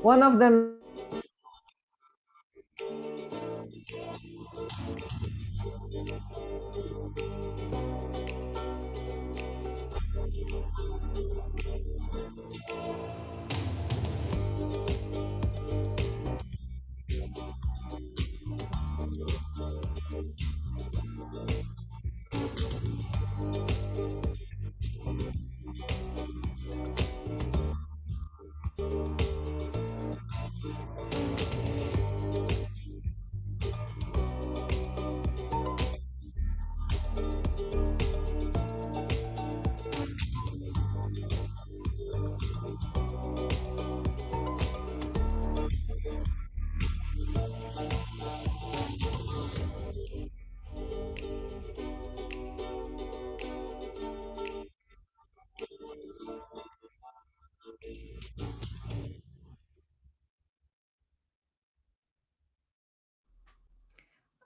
One of them.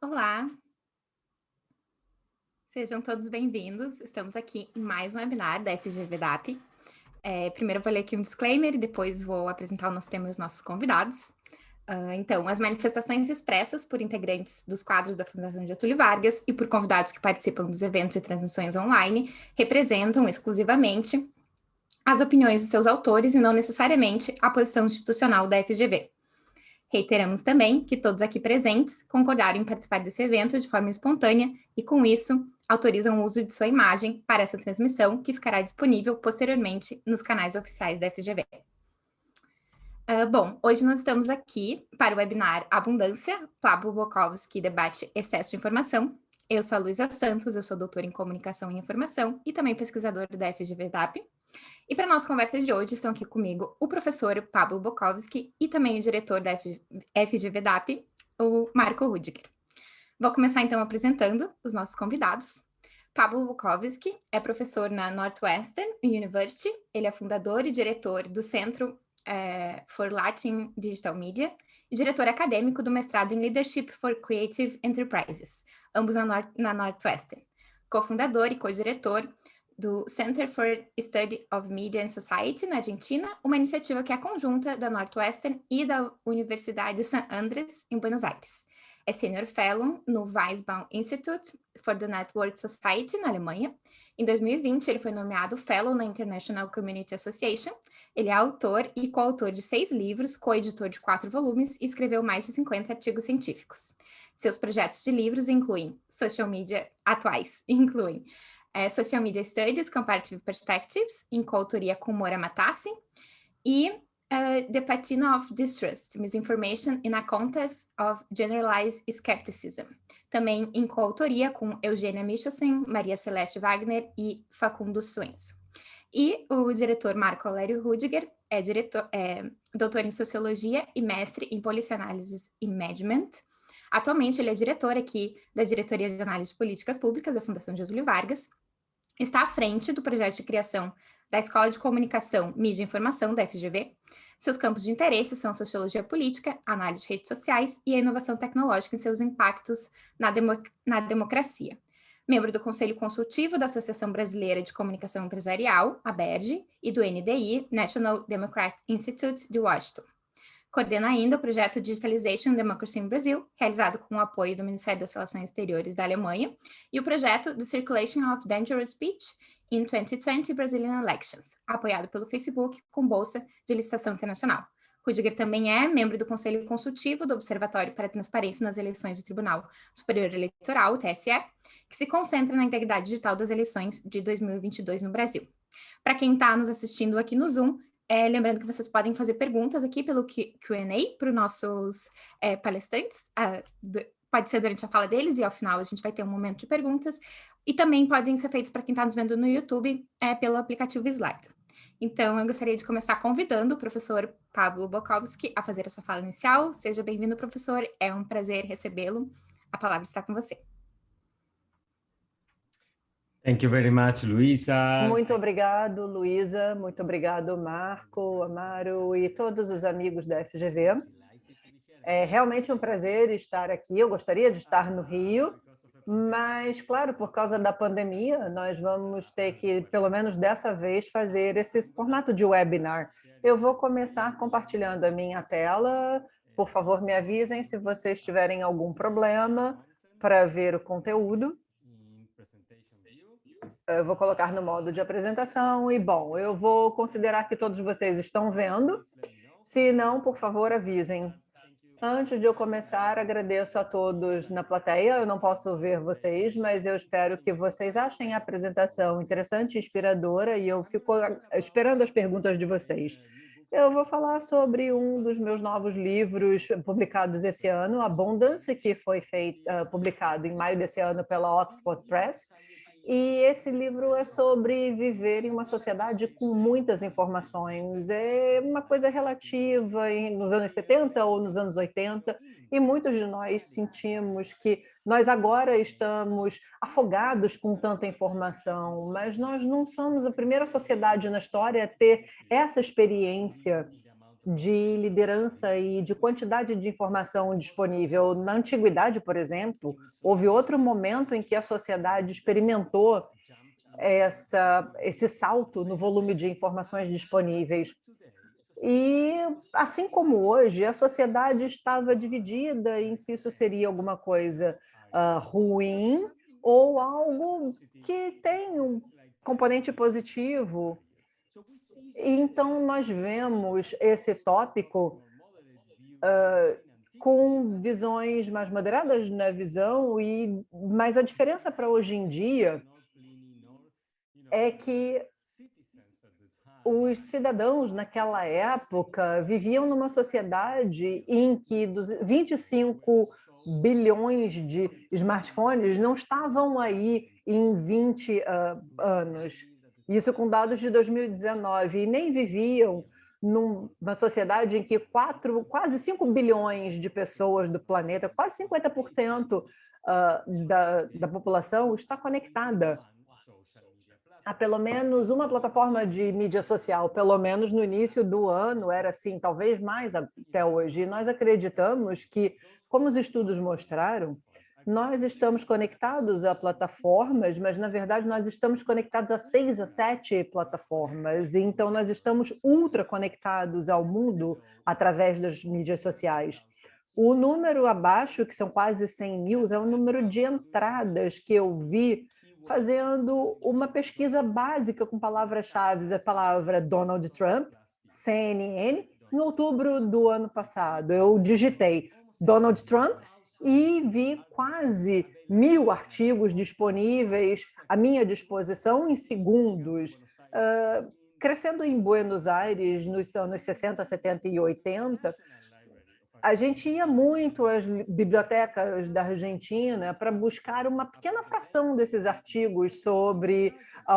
Olá, sejam todos bem-vindos. Estamos aqui em mais um webinar da FGV-DAP. Primeiro eu vou ler aqui um disclaimer e depois vou apresentar o nosso tema e os nossos convidados. Então, as manifestações expressas por integrantes dos quadros da Fundação Getúlio Vargas e por convidados que participam dos eventos e transmissões online representam exclusivamente as opiniões dos seus autores e não necessariamente a posição institucional da FGV. Reiteramos também que todos aqui presentes concordaram em participar desse evento de forma espontânea e, com isso, autorizam o uso de sua imagem para essa transmissão, que ficará disponível posteriormente nos canais oficiais da FGV. Bom, hoje nós estamos aqui para o webinar Abundância, Pablo Bockovski debate excesso de informação. Eu sou a Luísa Santos, eu sou doutora em Comunicação e Informação e também pesquisadora da FGV-DAP. E para a nossa conversa de hoje estão aqui comigo o professor Pablo Bockovski e também o diretor da FGV-DAP, o Marco Rudiger. Vou começar então apresentando os nossos convidados. Pablo Bockovski é professor na Northwestern University, ele é fundador e diretor do Centro for Latin Digital Media e diretor acadêmico do mestrado em Leadership for Creative Enterprises, ambos na Northwestern. Cofundador e co-diretor do Center for Study of Media and Society, na Argentina, uma iniciativa que é conjunta da Northwestern e da Universidade de San Andrés, em Buenos Aires. É Senior Fellow no Weisbaum Institute for the Network Society, na Alemanha. Em 2020, ele foi nomeado Fellow na International Community Association. Ele é autor e coautor de 6 livros, coeditor de 4 volumes e escreveu mais de 50 artigos científicos. Seus projetos de livros incluem social media atuais, incluem Social Media Studies, Comparative Perspectives, em coautoria com Moura Matassi, e The Patina of Distrust, Misinformation in a Context of Generalized Skepticism, também em coautoria com Eugênia Michelsen, Maria Celeste Wagner e Facundo Suenzo. E o diretor Marco Aurélio Rudiger é doutor em Sociologia e mestre em Policianálise e Management. Atualmente, ele é diretor aqui da Diretoria de Análise de Políticas Públicas da Fundação Getúlio Vargas. Está à frente do projeto de criação da Escola de Comunicação, Mídia e Informação, da FGV. Seus campos de interesse são sociologia política, análise de redes sociais e a inovação tecnológica em seus impactos na democracia. Membro do Conselho Consultivo da Associação Brasileira de Comunicação Empresarial, a ABERJ, e do NDI, National Democratic Institute de Washington. Coordena ainda o projeto Digitalization Democracy in Brazil, realizado com o apoio do Ministério das Relações Exteriores da Alemanha, e o projeto The Circulation of Dangerous Speech in 2020 Brazilian Elections, apoiado pelo Facebook com bolsa de licitação internacional. Rudiger também é membro do Conselho Consultivo do Observatório para a Transparência nas Eleições do Tribunal Superior Eleitoral, o TSE, que se concentra na integridade digital das eleições de 2022 no Brasil. Para quem está nos assistindo aqui no Zoom, lembrando que vocês podem fazer perguntas aqui pelo Q&A para os nossos palestrantes. Pode ser durante a fala deles e ao final a gente vai ter um momento de perguntas. E também podem ser feitos para quem está nos vendo no YouTube pelo aplicativo Slido. Então, eu gostaria de começar convidando o professor Pablo Bockovski a fazer essa fala inicial. Seja bem-vindo, professor. É um prazer recebê-lo. A palavra está com você. Thank you very much, Luísa. Muito obrigado, Luísa. Muito obrigado, Marco, Amaro e todos os amigos da FGV. É realmente um prazer estar aqui. Eu gostaria de estar no Rio, Mas, claro, por causa da pandemia, nós vamos ter que, pelo menos dessa vez, fazer esse formato de webinar. Eu vou começar compartilhando a minha tela. Por favor, me avisem se vocês tiverem algum problema para ver o conteúdo. Eu vou colocar no modo de apresentação e, bom, eu vou considerar que todos vocês estão vendo. Se não, por favor, avisem. Antes de eu começar, agradeço a todos na plateia. Eu não posso ver vocês, mas eu espero que vocês achem a apresentação interessante e inspiradora e eu fico esperando as perguntas de vocês. Eu vou falar sobre um dos meus novos livros publicados esse ano, Abundance, que foi publicado em maio desse ano pela Oxford Press. E esse livro é sobre viver em uma sociedade com muitas informações. É uma coisa relativa nos anos 70 ou nos anos 80, e muitos de nós sentimos que nós agora estamos afogados com tanta informação, mas nós não somos a primeira sociedade na história a ter essa experiência de liderança e de quantidade de informação disponível. Na antiguidade, por exemplo, houve outro momento em que a sociedade experimentou esse salto no volume de informações disponíveis. E, assim como hoje, a sociedade estava dividida em se isso seria alguma coisa ruim ou algo que tem um componente positivo. Então, nós vemos esse tópico com visões mais moderadas na visão, mas a diferença para hoje em dia é que os cidadãos naquela época viviam numa sociedade em que 25 bilhões de smartphones não estavam aí em 20 anos. Isso com dados de 2019, e nem viviam numa sociedade em que quase 5 bilhões de pessoas do planeta, quase 50% da população está conectada a pelo menos uma plataforma de mídia social. Pelo menos no início do ano era assim, talvez mais até hoje. E nós acreditamos que, como os estudos mostraram, nós estamos conectados a plataformas, mas, na verdade, nós estamos conectados a 6 a 7 plataformas. Então, nós estamos ultra conectados ao mundo através das mídias sociais. O número abaixo, que são quase 100 mil, é o número de entradas que eu vi fazendo uma pesquisa básica com palavras-chave, a palavra Donald Trump, CNN, em outubro do ano passado. Eu digitei Donald Trump e vi quase 1.000 artigos disponíveis à minha disposição em segundos. Crescendo em Buenos Aires nos anos 60, 70 e 80, a gente ia muito às bibliotecas da Argentina para buscar uma pequena fração desses artigos sobre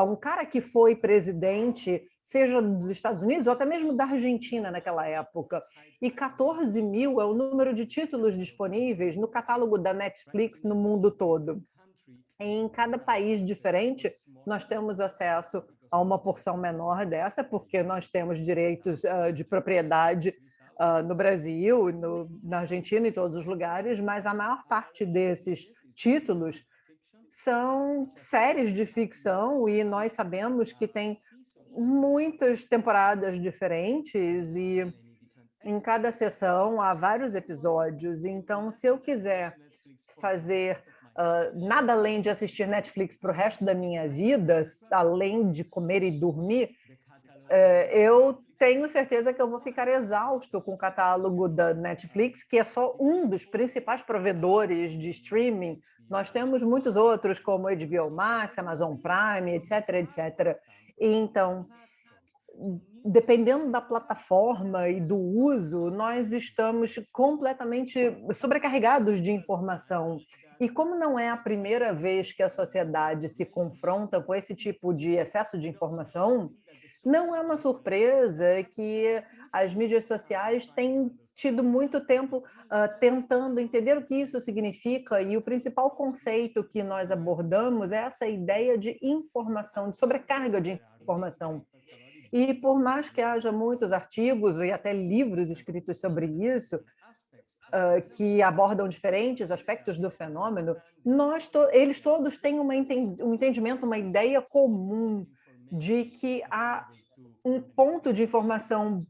um cara que foi presidente, seja dos Estados Unidos ou até mesmo da Argentina naquela época. E 14 mil é o número de títulos disponíveis no catálogo da Netflix no mundo todo. Em cada país diferente, nós temos acesso a uma porção menor dessa, porque nós temos direitos de propriedade no Brasil, na Argentina, em todos os lugares, mas a maior parte desses títulos são séries de ficção e nós sabemos que tem muitas temporadas diferentes e em cada sessão há vários episódios. Então, se eu quiser fazer nada além de assistir Netflix para o resto da minha vida, além de comer e dormir, eu tenho certeza que eu vou ficar exausto com o catálogo da Netflix, que é só um dos principais provedores de streaming. Nós temos muitos outros, como HBO Max, Amazon Prime, etc, etc. Então, dependendo da plataforma e do uso, nós estamos completamente sobrecarregados de informação. E como não é a primeira vez que a sociedade se confronta com esse tipo de excesso de informação, não é uma surpresa que as mídias sociais têm tido muito tempo tentando entender o que isso significa, e o principal conceito que nós abordamos é essa ideia de informação, de sobrecarga de informação. E por mais que haja muitos artigos e até livros escritos sobre isso, que abordam diferentes aspectos do fenômeno, eles todos têm um entendimento, uma ideia comum de que há um ponto de informação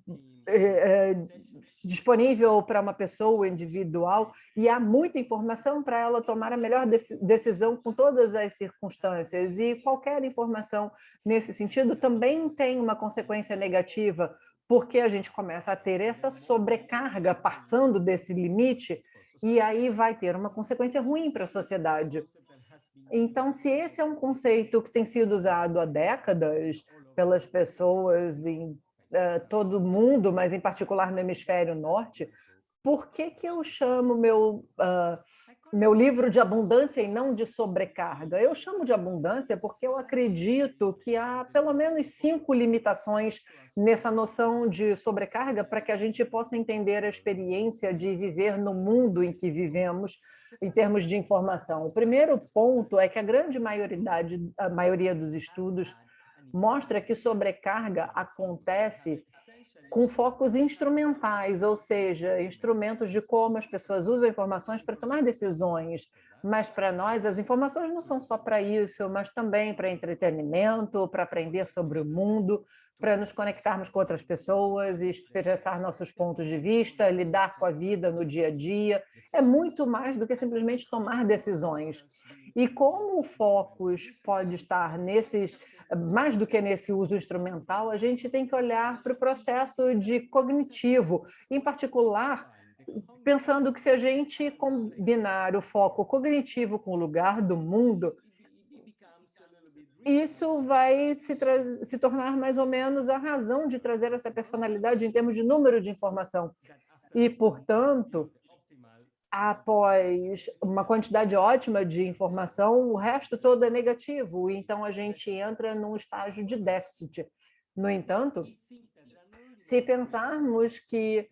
disponível para uma pessoa individual e há muita informação para ela tomar a melhor decisão com todas as circunstâncias. E qualquer informação nesse sentido também tem uma consequência negativa, porque a gente começa a ter essa sobrecarga passando desse limite e aí vai ter uma consequência ruim para a sociedade. Então, se esse é um conceito que tem sido usado há décadas pelas pessoas em todo mundo, mas em particular no hemisfério norte, por que eu chamo meu livro de abundância e não de sobrecarga? Eu chamo de abundância porque eu acredito que há pelo menos 5 limitações nessa noção de sobrecarga para que a gente possa entender a experiência de viver no mundo em que vivemos em termos de informação. O primeiro ponto é que a grande maioria dos estudos mostra que sobrecarga acontece com focos instrumentais, ou seja, instrumentos de como as pessoas usam informações para tomar decisões. Mas para nós, as informações não são só para isso, mas também para entretenimento, para aprender sobre o mundo, para nos conectarmos com outras pessoas, expressar nossos pontos de vista, lidar com a vida no dia a dia. É muito mais do que simplesmente tomar decisões. E como o foco pode estar mais do que nesse uso instrumental, a gente tem que olhar para o processo de cognitivo, em particular, pensando que se a gente combinar o foco cognitivo com o lugar do mundo, isso vai se tornar mais ou menos a razão de trazer essa personalidade em termos de número de informação. E, portanto, após uma quantidade ótima de informação, o resto todo é negativo, então a gente entra num estágio de déficit. No entanto, se pensarmos que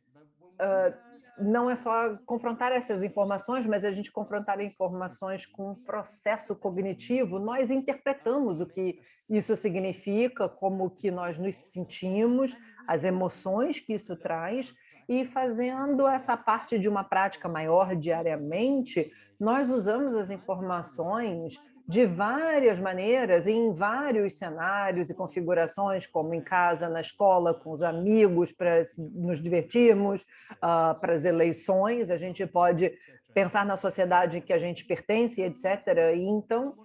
não é só confrontar essas informações, mas a gente confrontar informações com um processo cognitivo, nós interpretamos o que isso significa, como que nós nos sentimos, as emoções que isso traz, e fazendo essa parte de uma prática maior diariamente, nós usamos as informações de várias maneiras, em vários cenários e configurações, como em casa, na escola, com os amigos, para nos divertirmos, para as eleições, a gente pode pensar na sociedade em que a gente pertence, etc. E então,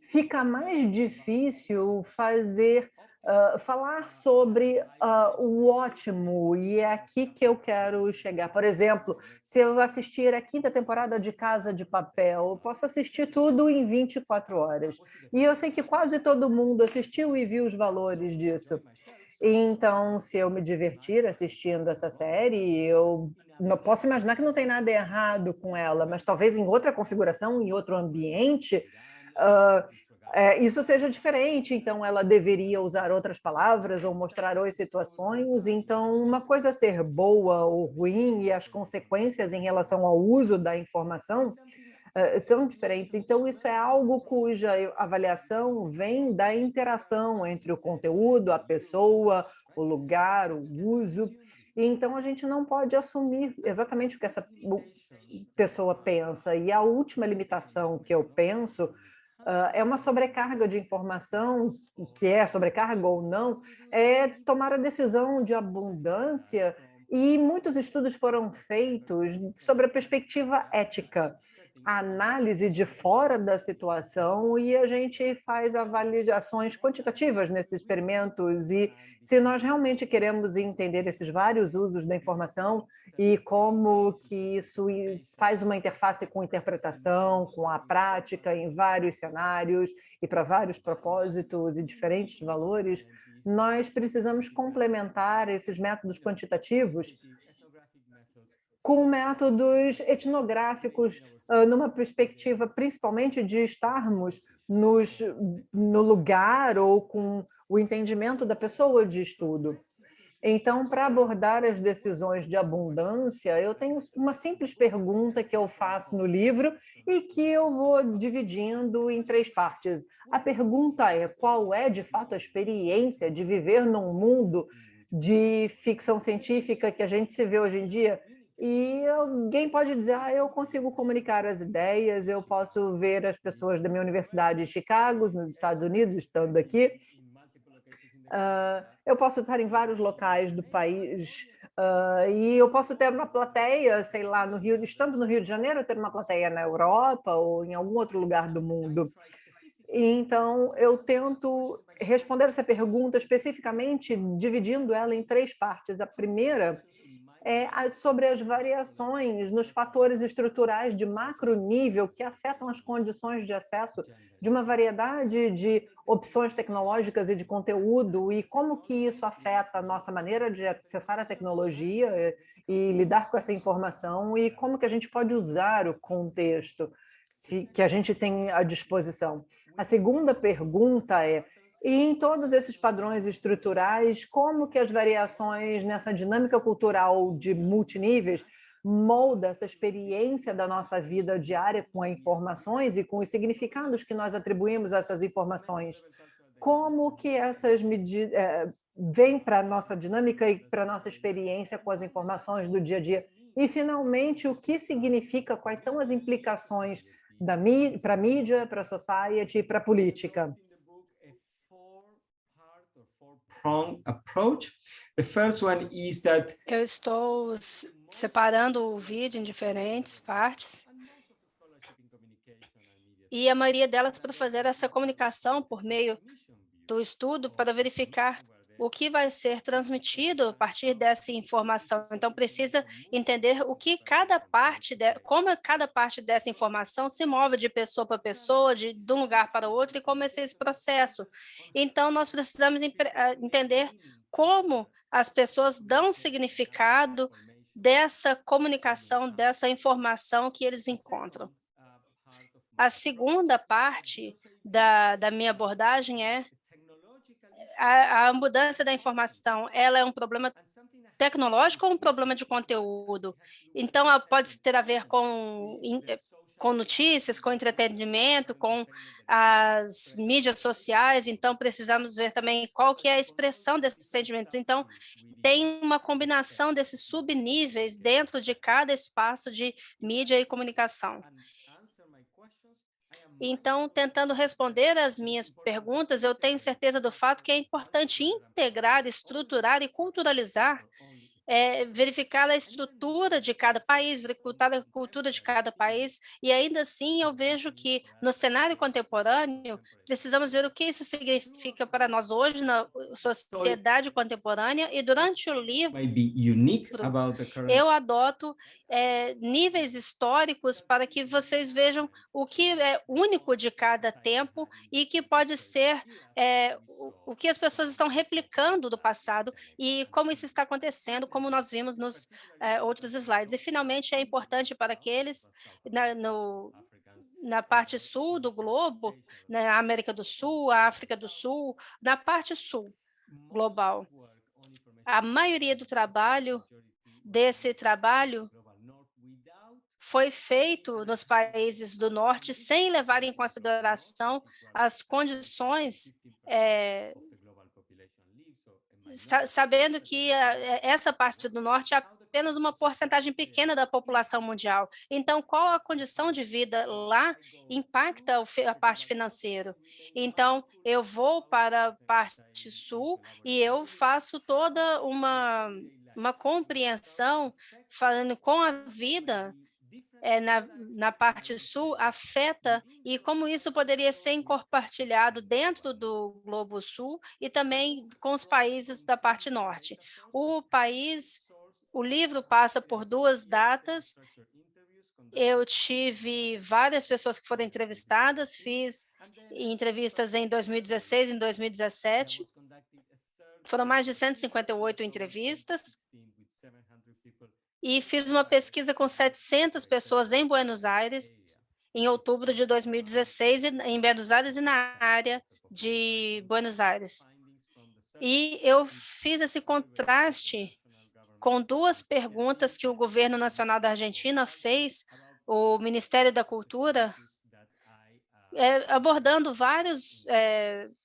fica mais difícil falar sobre o ótimo, e é aqui que eu quero chegar. Por exemplo, se eu assistir a 5ª temporada de Casa de Papel, eu posso assistir tudo em 24 horas. E eu sei que quase todo mundo assistiu e viu os valores disso. Então, se eu me divertir assistindo essa série, eu não posso imaginar que não tem nada errado com ela, mas talvez em outra configuração, em outro ambiente, isso seja diferente, então ela deveria usar outras palavras ou mostrar outras situações. Então, uma coisa é ser boa ou ruim e as consequências em relação ao uso da informação são diferentes. Então, isso é algo cuja avaliação vem da interação entre o conteúdo, a pessoa, o lugar, o uso. E, então, a gente não pode assumir exatamente o que essa pessoa pensa. E a última limitação que eu penso é uma sobrecarga de informação, que é sobrecarga ou não, é tomar a decisão de abundância, e muitos estudos foram feitos sobre a perspectiva ética, a análise de fora da situação, e a gente faz avaliações quantitativas nesses experimentos, e se nós realmente queremos entender esses vários usos da informação e como que isso faz uma interface com interpretação, com a prática em vários cenários e para vários propósitos e diferentes valores, nós precisamos complementar esses métodos quantitativos com métodos etnográficos, numa perspectiva principalmente de estarmos no lugar ou com o entendimento da pessoa de estudo. Então, para abordar as decisões de abundância, eu tenho uma simples pergunta que eu faço no livro e que eu vou dividindo em 3 partes. A pergunta é: qual é, de fato, a experiência de viver num mundo de ficção científica que a gente se vê hoje em dia? E alguém pode dizer, eu consigo comunicar as ideias, eu posso ver as pessoas da minha universidade de Chicago, nos Estados Unidos, estando aqui. Eu posso estar em vários locais do país e eu posso ter uma plateia, sei lá, no Rio, estando no Rio de Janeiro, ter uma plateia na Europa ou em algum outro lugar do mundo. Então, eu tento responder essa pergunta especificamente, dividindo ela em 3 partes. A primeira é sobre as variações nos fatores estruturais de macro nível que afetam as condições de acesso de uma variedade de opções tecnológicas e de conteúdo, e como que isso afeta a nossa maneira de acessar a tecnologia e lidar com essa informação, e como que a gente pode usar o contexto que a gente tem à disposição. A segunda pergunta é, e em todos esses padrões estruturais, como que as variações nessa dinâmica cultural de multiníveis molda essa experiência da nossa vida diária com as informações e com os significados que nós atribuímos a essas informações? Como que essas medidas vêm para a nossa dinâmica e para a nossa experiência com as informações do dia a dia? E, finalmente, o que significa, quais são as implicações para a mídia, para a society e para a política? Eu estou separando o vídeo em diferentes partes e a maioria delas para fazer essa comunicação por meio do estudo para verificar o que vai ser transmitido a partir dessa informação. Então, precisa entender o que como cada parte dessa informação se move de pessoa para pessoa, de um lugar para outro, e como é esse processo. Então, nós precisamos entender como as pessoas dão significado dessa comunicação, dessa informação que eles encontram. A segunda parte da minha abordagem é a mudança da informação, ela é um problema tecnológico ou um problema de conteúdo? Então, ela pode ter a ver com notícias, com entretenimento, com as mídias sociais, então precisamos ver também qual que é a expressão desses sentimentos. Então, tem uma combinação desses subníveis dentro de cada espaço de mídia e comunicação. Então, tentando responder às minhas perguntas, eu tenho certeza do fato que é importante integrar, estruturar e culturalizar, verificar a estrutura de cada país, verificar a cultura de cada país, e ainda assim eu vejo que no cenário contemporâneo, precisamos ver o que isso significa para nós hoje na sociedade contemporânea, e durante o livro, eu adoto níveis históricos para que vocês vejam o que é único de cada tempo e que pode ser o que as pessoas estão replicando do passado e como isso está acontecendo, como nós vimos nos outros slides. E, finalmente, é importante para aqueles na parte sul do globo, na América do Sul, a África do Sul, na parte sul global. A maioria desse trabalho foi feito nos países do norte sem levar em consideração as condições, sabendo que essa parte do norte é apenas uma porcentagem pequena da população mundial. Então, qual a condição de vida lá impacta a parte financeira? Então, eu vou para a parte sul e eu faço toda uma compreensão, falando com a vida na parte sul afeta e como isso poderia ser compartilhado dentro do Globo Sul e também com os países da parte norte. O livro passa por 2 datas. Eu tive várias pessoas que foram entrevistadas, fiz entrevistas em 2016 e em 2017. Foram mais de 158 entrevistas. E fiz uma pesquisa com 700 pessoas em Buenos Aires, em outubro de 2016, em Buenos Aires e na área de Buenos Aires. E eu fiz esse contraste com 2 perguntas que o Governo Nacional da Argentina fez, o Ministério da Cultura, abordando vários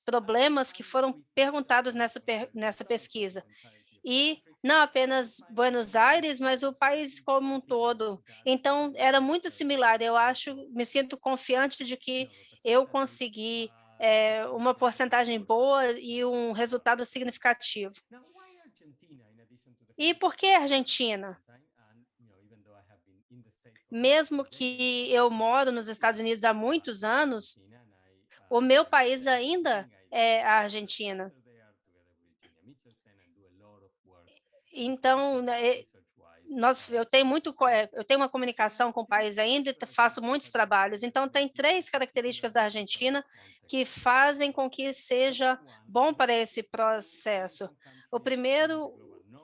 problemas que foram perguntados nessa pesquisa. E não apenas Buenos Aires, mas o país como um todo. Então, era muito similar. Eu acho, me sinto confiante de que eu consegui uma porcentagem boa e um resultado significativo. E por que Argentina? Mesmo que eu moro nos Estados Unidos há muitos anos, o meu país ainda é a Argentina. Então, né, eu tenho uma comunicação com o país ainda, e faço muitos trabalhos. Então, tem 3 características da Argentina que fazem com que seja bom para esse processo. O primeiro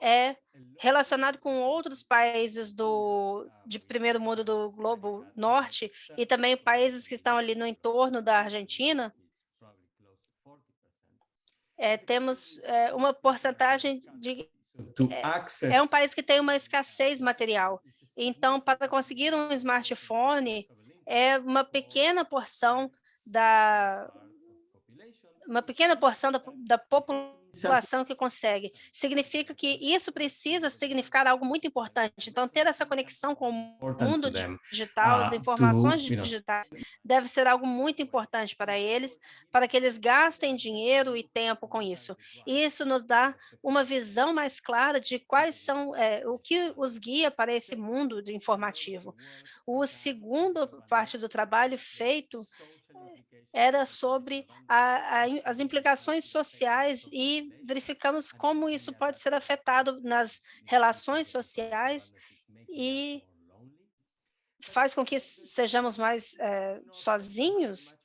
é relacionado com outros países de primeiro mundo do globo norte e também países que estão ali no entorno da Argentina. Temos uma porcentagem de é um país que tem uma escassez material. Então, para conseguir um smartphone, é uma pequena porção da população que consegue. Significa que isso precisa significar algo muito importante. Então, ter essa conexão com o mundo digital, as informações digitais, deve ser algo muito importante para eles, para que eles gastem dinheiro e tempo com isso. E isso nos dá uma visão mais clara de quais são, o que os guia para esse mundo informativo. O segundo parte do trabalho feito era sobre as implicações sociais e verificamos como isso pode ser afetado nas relações sociais e faz com que sejamos mais sozinhos.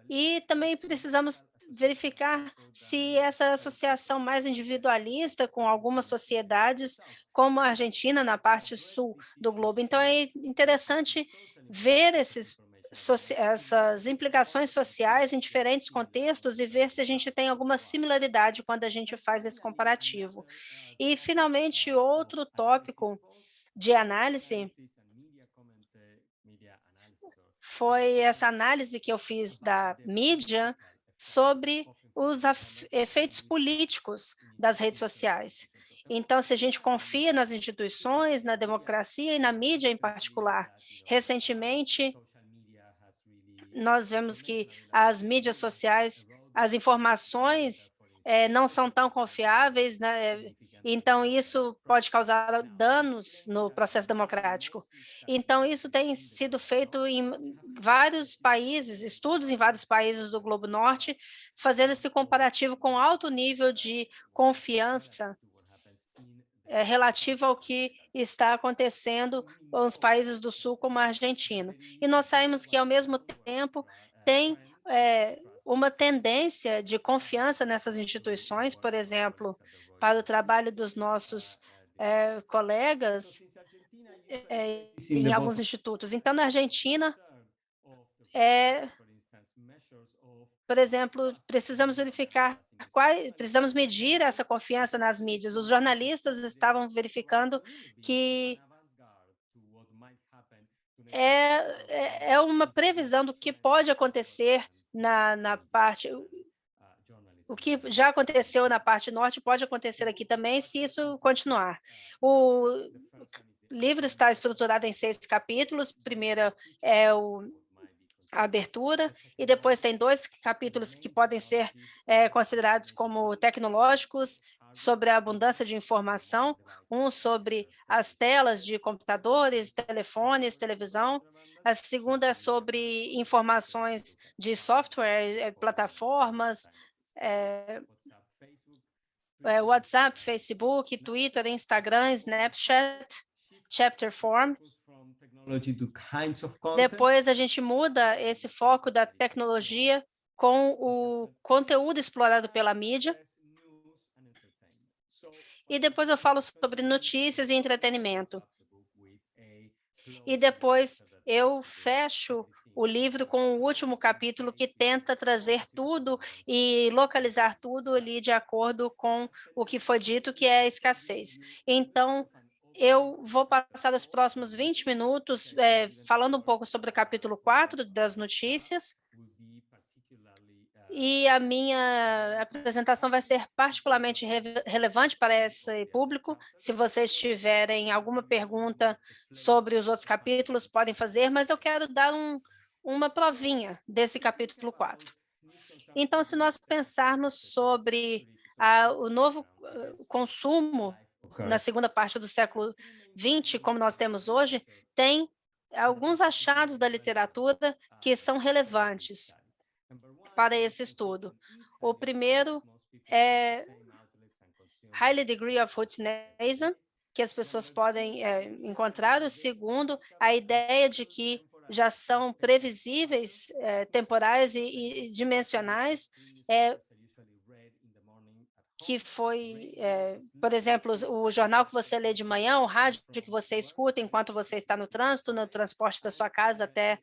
E também precisamos verificar se essa associação mais individualista com algumas sociedades, como a Argentina, na parte sul do globo. Então, é interessante ver essas implicações sociais em diferentes contextos e ver se a gente tem alguma similaridade quando a gente faz esse comparativo. E, finalmente, outro tópico de análise foi essa análise que eu fiz da mídia sobre os efeitos políticos das redes sociais. Então, se a gente confia nas instituições, na democracia e na mídia em particular. Recentemente, nós vemos que as mídias sociais, as informações não são tão confiáveis, né? Então isso pode causar danos no processo democrático. Então isso tem sido feito em vários países, estudos em vários países do Globo Norte, fazendo esse comparativo com alto nível de confiança relativo ao que está acontecendo com os países do Sul, como a Argentina. E nós sabemos que, ao mesmo tempo, tem uma tendência de confiança nessas instituições, por exemplo, para o trabalho dos nossos colegas em alguns institutos. Então, na Argentina, por exemplo, precisamos medir essa confiança nas mídias. Os jornalistas estavam verificando que é uma previsão do que pode acontecer na parte. O que já aconteceu na parte norte pode acontecer aqui também, se isso continuar. O livro está estruturado em 6 capítulos. Primeiro é a abertura, e depois tem 2 capítulos que podem ser considerados como tecnológicos, sobre a abundância de informação, um sobre as telas de computadores, telefones, televisão. A segunda é sobre informações de software, plataformas, WhatsApp, Facebook, Twitter, Instagram, Snapchat, Chapter Form. Depois a gente muda esse foco da tecnologia com o conteúdo explorado pela mídia. E depois eu falo sobre notícias e entretenimento. E depois eu fecho o livro com o último capítulo, que tenta trazer tudo e localizar tudo ali de acordo com o que foi dito, que é a escassez. Então, eu vou passar os próximos 20 minutos falando um pouco sobre o capítulo 4 das notícias E a minha apresentação vai ser particularmente relevante para esse público. Se vocês tiverem alguma pergunta sobre os outros capítulos, podem fazer, mas eu quero dar uma provinha desse capítulo 4. Então, se nós pensarmos sobre o novo consumo na segunda parte do século XX, como nós temos hoje, tem alguns achados da literatura que são relevantes para esse estudo. O primeiro é High Degree of Routinism, que as pessoas podem encontrar. O segundo, a ideia de que já são previsíveis, temporais e dimensionais, que foi, por exemplo, o jornal que você lê de manhã, o rádio que você escuta enquanto você está no trânsito, no transporte da sua casa até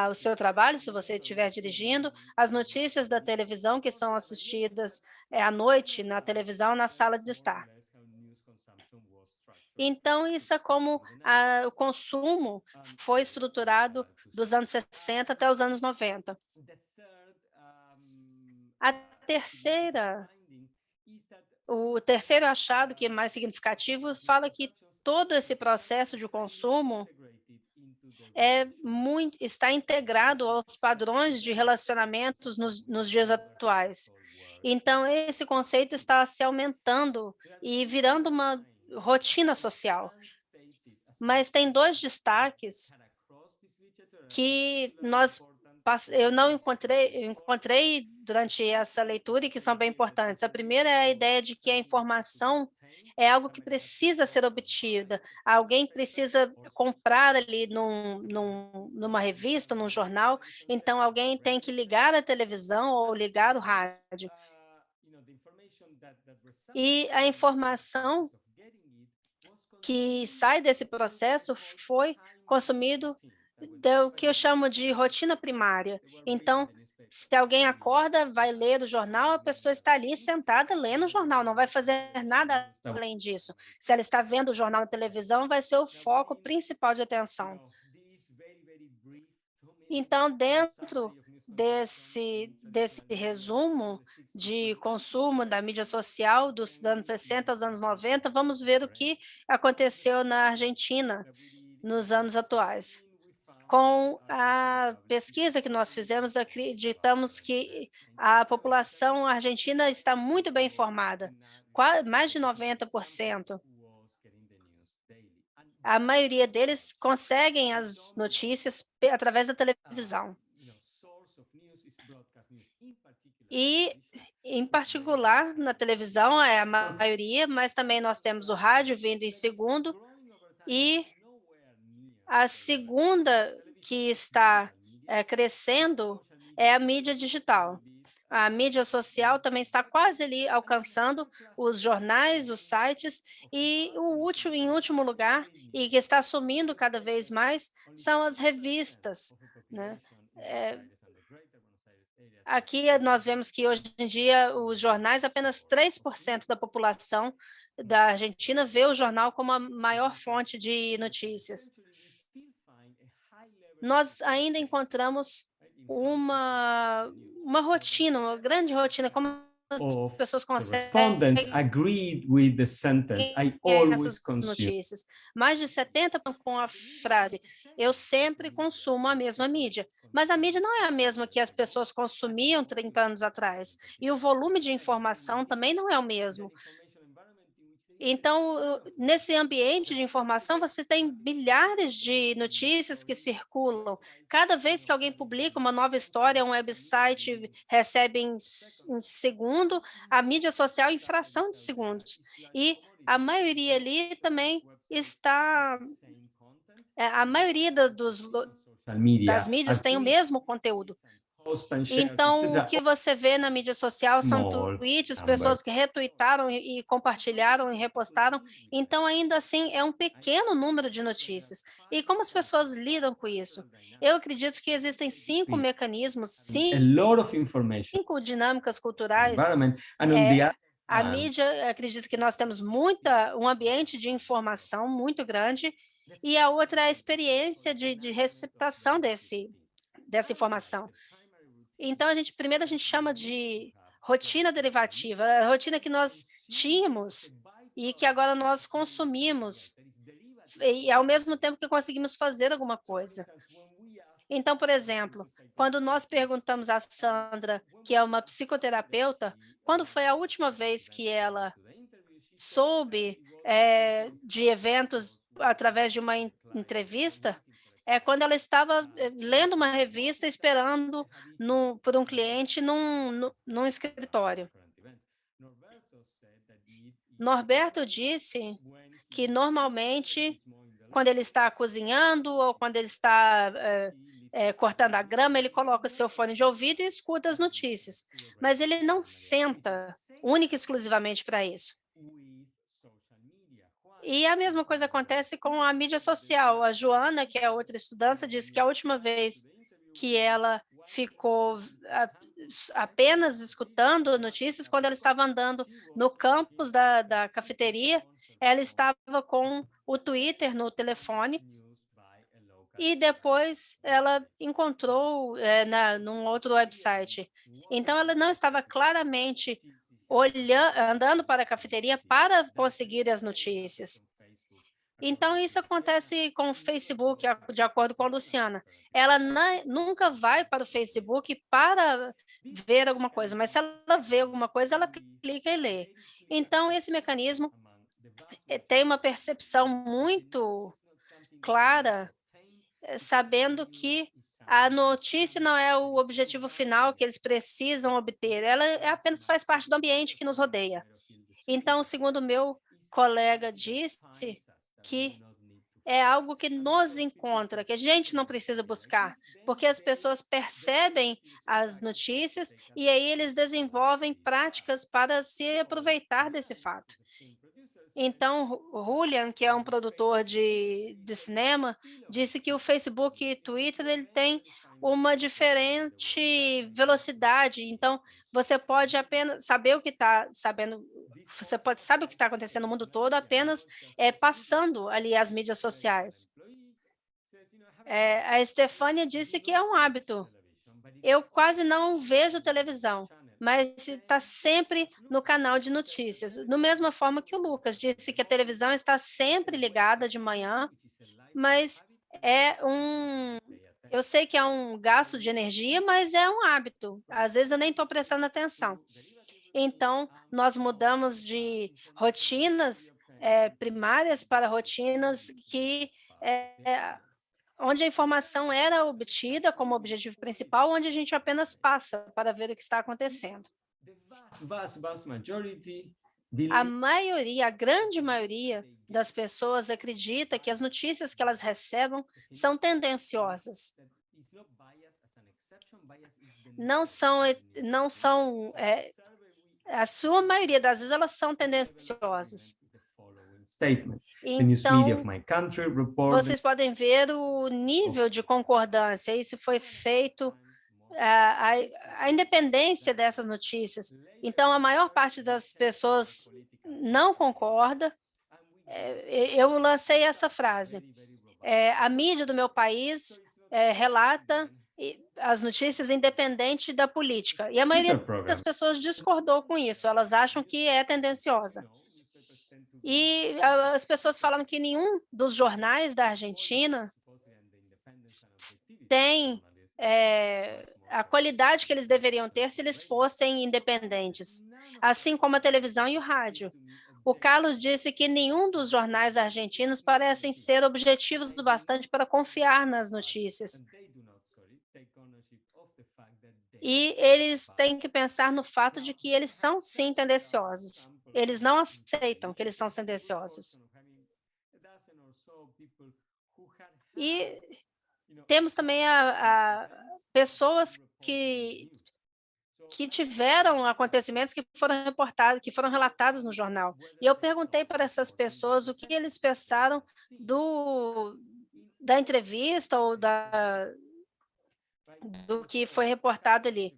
o seu trabalho, se você estiver dirigindo, as notícias da televisão que são assistidas à noite na televisão, na sala de estar. Então, isso é como o consumo foi estruturado dos anos 60 até os anos 90. O terceiro achado, que é mais significativo, fala que todo esse processo de consumo está integrado aos padrões de relacionamentos nos dias atuais. Então, esse conceito está se aumentando e virando uma rotina social. Mas tem dois destaques que eu encontrei durante essa leitura e que são bem importantes. A primeira é a ideia de que a informação é algo que precisa ser obtida. Alguém precisa comprar ali numa revista, num jornal, então alguém tem que ligar a televisão ou ligar o rádio. E a informação que sai desse processo foi consumido do que eu chamo de rotina primária. Então, se alguém acorda, vai ler o jornal, a pessoa está ali sentada lendo o jornal, não vai fazer nada além disso. Se ela está vendo o jornal na televisão, vai ser o foco principal de atenção. Então, dentro desse resumo de consumo da mídia social dos anos 60 aos anos 90, vamos ver o que aconteceu na Argentina nos anos atuais. Com a pesquisa que nós fizemos, acreditamos que a população argentina está muito bem informada, mais de 90%. A maioria deles conseguem as notícias através da televisão. E, em particular, na televisão é a maioria, mas também nós temos o rádio vindo em segundo, e a segunda que está crescendo é a mídia digital. A mídia social também está quase ali alcançando os jornais, os sites, e em último lugar, e que está sumindo cada vez mais, são as revistas, né? Aqui nós vemos que hoje em dia os jornais, apenas 3% da população da Argentina vê o jornal como a maior fonte de notícias. Nós ainda encontramos uma rotina, uma grande rotina, como as pessoas conseguem essas notícias. Mais de 70% com a frase, eu sempre consumo a mesma mídia. Mas a mídia não é a mesma que as pessoas consumiam 30 anos atrás. E o volume de informação também não é o mesmo. Então, nesse ambiente de informação, você tem milhares de notícias que circulam. Cada vez que alguém publica uma nova história, um website recebe em segundo, a mídia social em fração de segundos. E a maioria ali também está... A maioria das mídias tem o mesmo conteúdo. Então, o que você vê na mídia social são tweets, pessoas que retuitaram e compartilharam e repostaram. Então, ainda assim, é um pequeno número de notícias. E como as pessoas lidam com isso? Eu acredito que existem 5 mecanismos, 5 dinâmicas culturais. A mídia, acredito que nós temos um ambiente de informação muito grande, e a outra é a experiência de receptação dessa informação. Então, primeiro a gente chama de rotina derivativa, a rotina que nós tínhamos e que agora nós consumimos, e ao mesmo tempo que conseguimos fazer alguma coisa. Então, por exemplo, quando nós perguntamos a Sandra, que é uma psicoterapeuta, quando foi a última vez que ela soube de eventos através de uma entrevista, quando ela estava lendo uma revista, esperando por um cliente num escritório. Norberto disse que, normalmente, quando ele está cozinhando ou quando ele está cortando a grama, ele coloca seu fone de ouvido e escuta as notícias. Mas ele não senta única e exclusivamente para isso. E a mesma coisa acontece com a mídia social. A Joana, que é outra estudante, disse que a última vez que ela ficou apenas escutando notícias, quando ela estava andando no campus da cafeteria, ela estava com o Twitter no telefone e depois ela encontrou num outro website. Então, ela não estava claramente andando para a cafeteria para conseguir as notícias. Então, isso acontece com o Facebook, de acordo com a Luciana. Ela nunca vai para o Facebook para ver alguma coisa, mas se ela vê alguma coisa, ela clica e lê. Então, esse mecanismo tem uma percepção muito clara, sabendo que a notícia não é o objetivo final que eles precisam obter, ela apenas faz parte do ambiente que nos rodeia. Então, segundo meu colega disse, que é algo que nos encontra, que a gente não precisa buscar, porque as pessoas percebem as notícias e aí eles desenvolvem práticas para se aproveitar desse fato. Então, o Julian, que é um produtor de cinema, disse que o Facebook e o Twitter ele tem uma diferente velocidade. Então, você pode apenas saber o que está sabendo, você pode saber o que está acontecendo no mundo todo apenas passando ali as mídias sociais. A Estefânia disse que é um hábito. Eu quase não vejo televisão, mas está sempre no canal de notícias. Da mesma forma que o Lucas disse que a televisão está sempre ligada de manhã, mas eu sei que é um gasto de energia, mas é um hábito. Às vezes eu nem estou prestando atenção. Então, nós mudamos de rotinas primárias para rotinas onde a informação era obtida como objetivo principal, onde a gente apenas passa para ver o que está acontecendo. A grande maioria das pessoas acredita que as notícias que elas recebem são tendenciosas. A sua maioria das vezes elas são tendenciosas. Então, vocês podem ver o nível de concordância. Isso foi feito, a independência dessas notícias. Então, a maior parte das pessoas não concorda. Eu lancei essa frase. A mídia do meu país relata as notícias independente da política. E a maioria das pessoas discordou com isso. Elas acham que é tendenciosa. E as pessoas falam que nenhum dos jornais da Argentina tem a qualidade que eles deveriam ter se eles fossem independentes, assim como a televisão e o rádio. O Carlos disse que nenhum dos jornais argentinos parecem ser objetivos o bastante para confiar nas notícias. E eles têm que pensar no fato de que eles são, sim, tendenciosos. Eles não aceitam que eles são tendenciosos. E temos também pessoas que tiveram acontecimentos que foram reportados, que foram relatados no jornal. E eu perguntei para essas pessoas o que eles pensaram da entrevista ou do que foi reportado ali.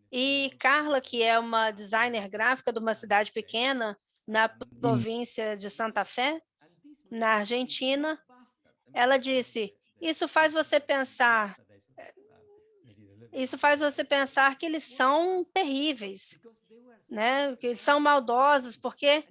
E Carla, que é uma designer gráfica de uma cidade pequena na província de Santa Fé, na Argentina, ela disse: isso faz você pensar. isso faz você pensar que eles são terríveis, né? Que eles são maldosos, porque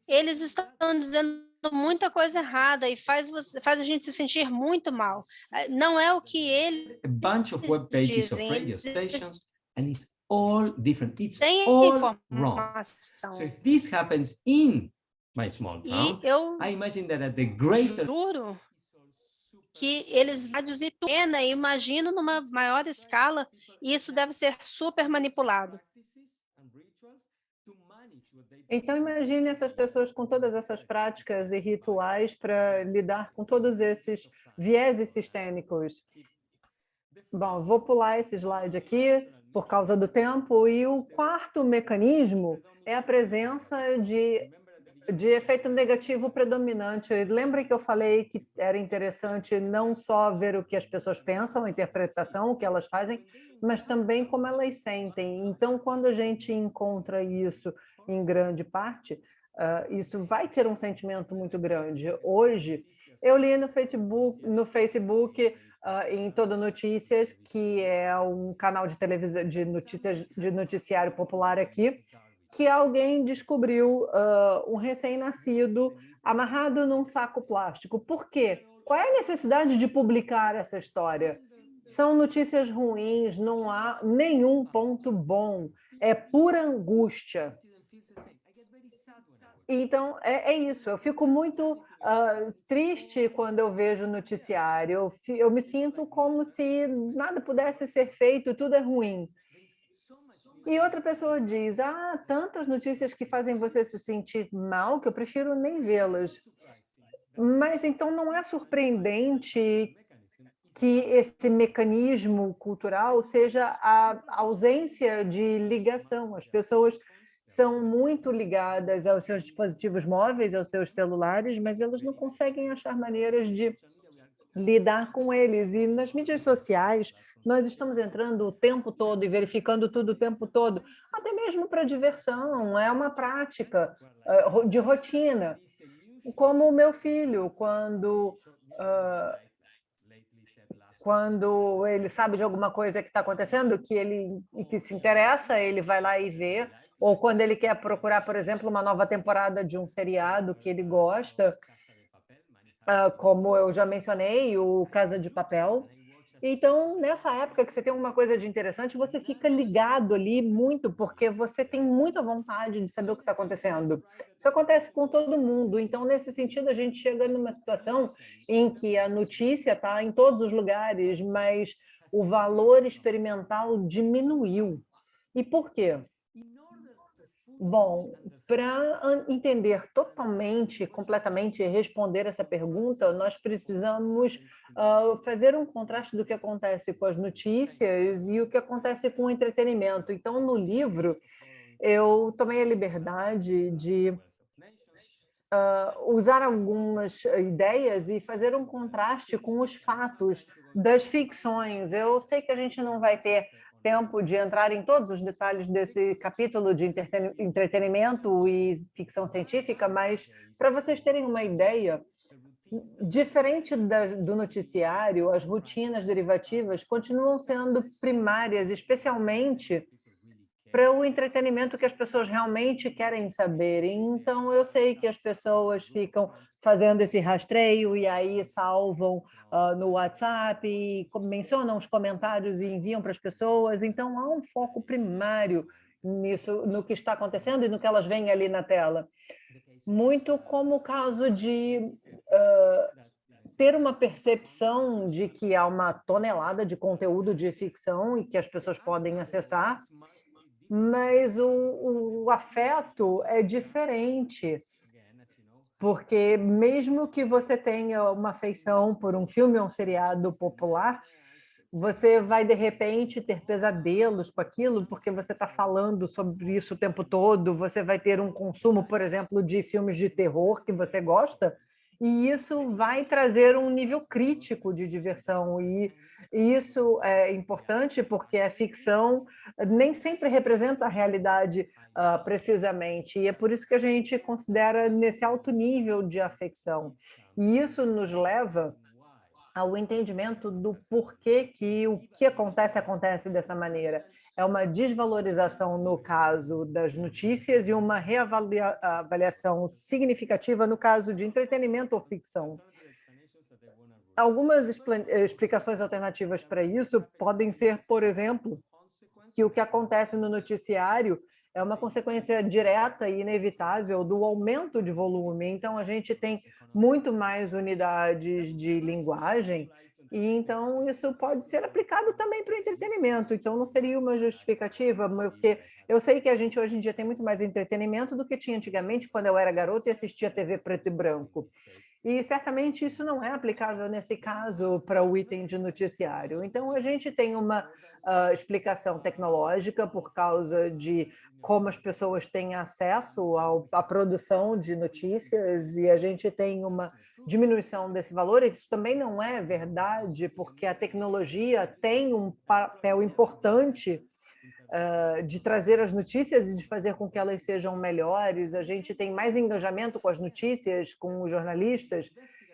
eles estão dizendo muita coisa errada e faz a gente se sentir muito mal. Não é o que eles A bunch of web pages of dizem, radio eles stations, and it's all different. It's têm all wrong. So informação. if this happens in my small E town, eu I imagine that at the greater juro que eles rádios e pena, imagino numa maior escala, e isso deve ser super manipulado. Então, imagine essas pessoas com todas essas práticas e rituais para lidar com todos esses vieses sistêmicos. Bom, vou pular esse slide aqui por causa do tempo. E o quarto mecanismo é a presença de efeito negativo predominante. Lembra que eu falei que era interessante não só ver o que as pessoas pensam, a interpretação, o que elas fazem, mas também como elas sentem. Então, quando a gente encontra isso em grande parte, isso vai ter um sentimento muito grande. Hoje, eu li no Facebook em Todo Notícias, que é um canal de televisão de notícias, de noticiário popular aqui, que alguém descobriu um recém-nascido amarrado num saco plástico. Por quê? Qual é a necessidade de publicar essa história? São notícias ruins, não há nenhum ponto bom, é pura angústia. Então, é isso. Eu fico muito triste quando eu vejo o noticiário. Eu me sinto como se nada pudesse ser feito, tudo é ruim. E outra pessoa diz, tantas notícias que fazem você se sentir mal que eu prefiro nem vê-las. Mas então não é surpreendente que esse mecanismo cultural seja a ausência de ligação. As pessoas são muito ligadas aos seus dispositivos móveis, aos seus celulares, mas elas não conseguem achar maneiras de lidar com eles. E nas mídias sociais, nós estamos entrando o tempo todo e verificando tudo o tempo todo, até mesmo para diversão, é uma prática de rotina. Como o meu filho, quando ele sabe de alguma coisa que está acontecendo, que se interessa, ele vai lá e vê, ou quando ele quer procurar, por exemplo, uma nova temporada de um seriado que ele gosta, como eu já mencionei, o Casa de Papel. Então, nessa época que você tem alguma coisa de interessante, você fica ligado ali muito, porque você tem muita vontade de saber o que está acontecendo. Isso acontece com todo mundo. Então, nesse sentido, a gente chega numa situação em que a notícia está em todos os lugares, mas o valor experimental diminuiu. E por quê? Bom, para entender totalmente, completamente e responder essa pergunta, nós precisamos fazer um contraste do que acontece com as notícias e o que acontece com o entretenimento. Então, no livro, eu tomei a liberdade de usar algumas ideias e fazer um contraste com os fatos das ficções. Eu sei que a gente não vai ter tempo de entrar em todos os detalhes desse capítulo de entretenimento e ficção científica, mas para vocês terem uma ideia, diferente do noticiário, as rotinas derivativas continuam sendo primárias, especialmente para o entretenimento que as pessoas realmente querem saber. Então, eu sei que as pessoas ficam fazendo esse rastreio e aí salvam no WhatsApp, e mencionam os comentários e enviam para as pessoas. Então, há um foco primário nisso, no que está acontecendo e no que elas veem ali na tela. Muito como o caso de ter uma percepção de que há uma tonelada de conteúdo de ficção e que as pessoas podem acessar, mas o afeto é diferente, porque mesmo que você tenha uma afeição por um filme ou um seriado popular, você vai, de repente, ter pesadelos com aquilo, porque você está falando sobre isso o tempo todo, você vai ter um consumo, por exemplo, de filmes de terror que você gosta, e isso vai trazer um nível crítico de diversão, e isso é importante porque a ficção nem sempre representa a realidade precisamente, e é por isso que a gente considera nesse alto nível de afecção. E isso nos leva ao entendimento do porquê que o que acontece dessa maneira. É uma desvalorização no caso das notícias e uma reavaliação significativa no caso de entretenimento ou ficção. Algumas explicações alternativas para isso podem ser, por exemplo, que o que acontece no noticiário é uma consequência direta e inevitável do aumento de volume. Então, a gente tem muito mais unidades de linguagem e, então, isso pode ser aplicado também para o entretenimento. Então, não seria uma justificativa, porque eu sei que a gente hoje em dia tem muito mais entretenimento do que tinha antigamente, quando eu era garota e assistia TV preto e branco. E certamente isso não é aplicável nesse caso para o item de noticiário. Então, a gente tem uma explicação tecnológica por causa de como as pessoas têm acesso à produção de notícias e a gente tem uma diminuição desse valor. Isso também não é verdade, porque a tecnologia tem um papel importante de trazer as notícias e de fazer com que elas sejam melhores. A gente tem mais engajamento com as notícias, com os jornalistas,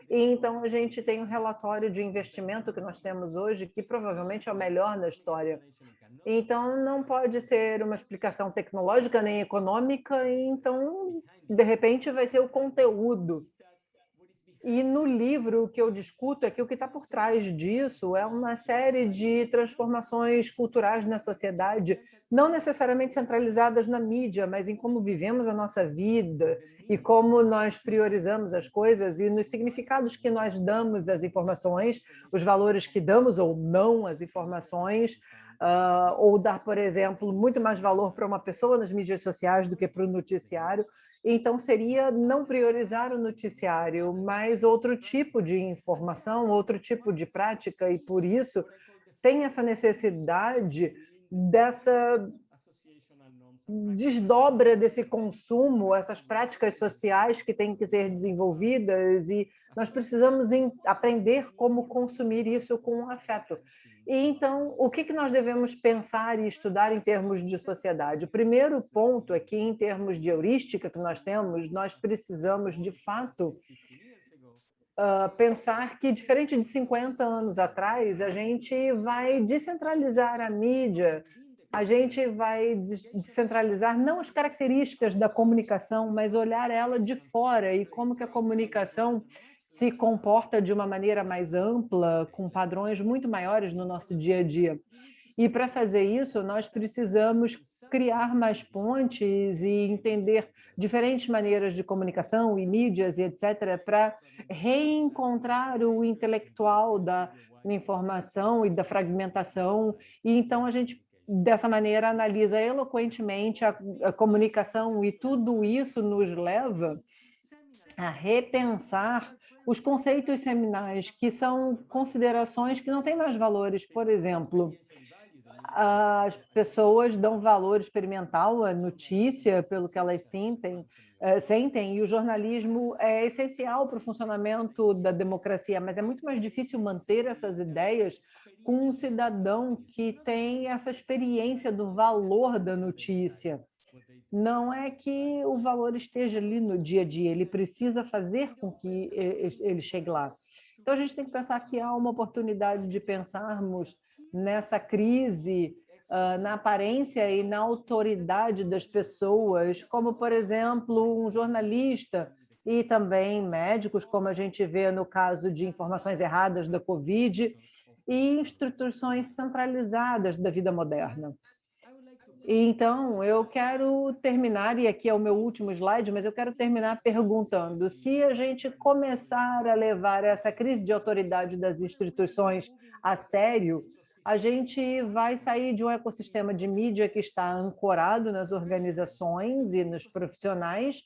e então a gente tem um relatório de investimento que nós temos hoje, que provavelmente é o melhor na história. Então, não pode ser uma explicação tecnológica nem econômica, e então, de repente, vai ser o conteúdo. E no livro, o que eu discuto é que o que está por trás disso é uma série de transformações culturais na sociedade, não necessariamente centralizadas na mídia, mas em como vivemos a nossa vida e como nós priorizamos as coisas e nos significados que nós damos às informações, os valores que damos ou não às informações, ou dar, por exemplo, muito mais valor para uma pessoa nas mídias sociais do que para o noticiário. Então, seria não priorizar o noticiário, mas outro tipo de informação, outro tipo de prática, e por isso tem essa necessidade dessa desdobra desse consumo, essas práticas sociais que têm que ser desenvolvidas, e nós precisamos aprender como consumir isso com afeto. E então, o que nós devemos pensar e estudar em termos de sociedade? O primeiro ponto é que, em termos de heurística que nós temos, nós precisamos, de fato, pensar que, diferente de 50 anos atrás, a gente vai descentralizar a mídia, a gente vai descentralizar não as características da comunicação, mas olhar ela de fora e como que a comunicação se comporta de uma maneira mais ampla, com padrões muito maiores no nosso dia a dia. E para fazer isso, nós precisamos criar mais pontes e entender diferentes maneiras de comunicação e mídias e etc., para reencontrar o intelectual da informação e da fragmentação. E então a gente, dessa maneira, analisa eloquentemente a comunicação, e tudo isso nos leva a repensar os conceitos seminais, que são considerações que não têm mais valores. Por exemplo, as pessoas dão valor experimental à notícia pelo que elas sentem, e o jornalismo é essencial para o funcionamento da democracia, mas é muito mais difícil manter essas ideias com um cidadão que tem essa experiência do valor da notícia. Não é que o valor esteja ali no dia a dia, ele precisa fazer com que ele chegue lá. Então, a gente tem que pensar que há uma oportunidade de pensarmos nessa crise, na aparência e na autoridade das pessoas, como, por exemplo, um jornalista e também médicos, como a gente vê no caso de informações erradas da Covid, e instituições centralizadas da vida moderna. Então, eu quero terminar, e aqui é o meu último slide, mas eu quero terminar perguntando se a gente começar a levar essa crise de autoridade das instituições a sério, a gente vai sair de um ecossistema de mídia que está ancorado nas organizações e nos profissionais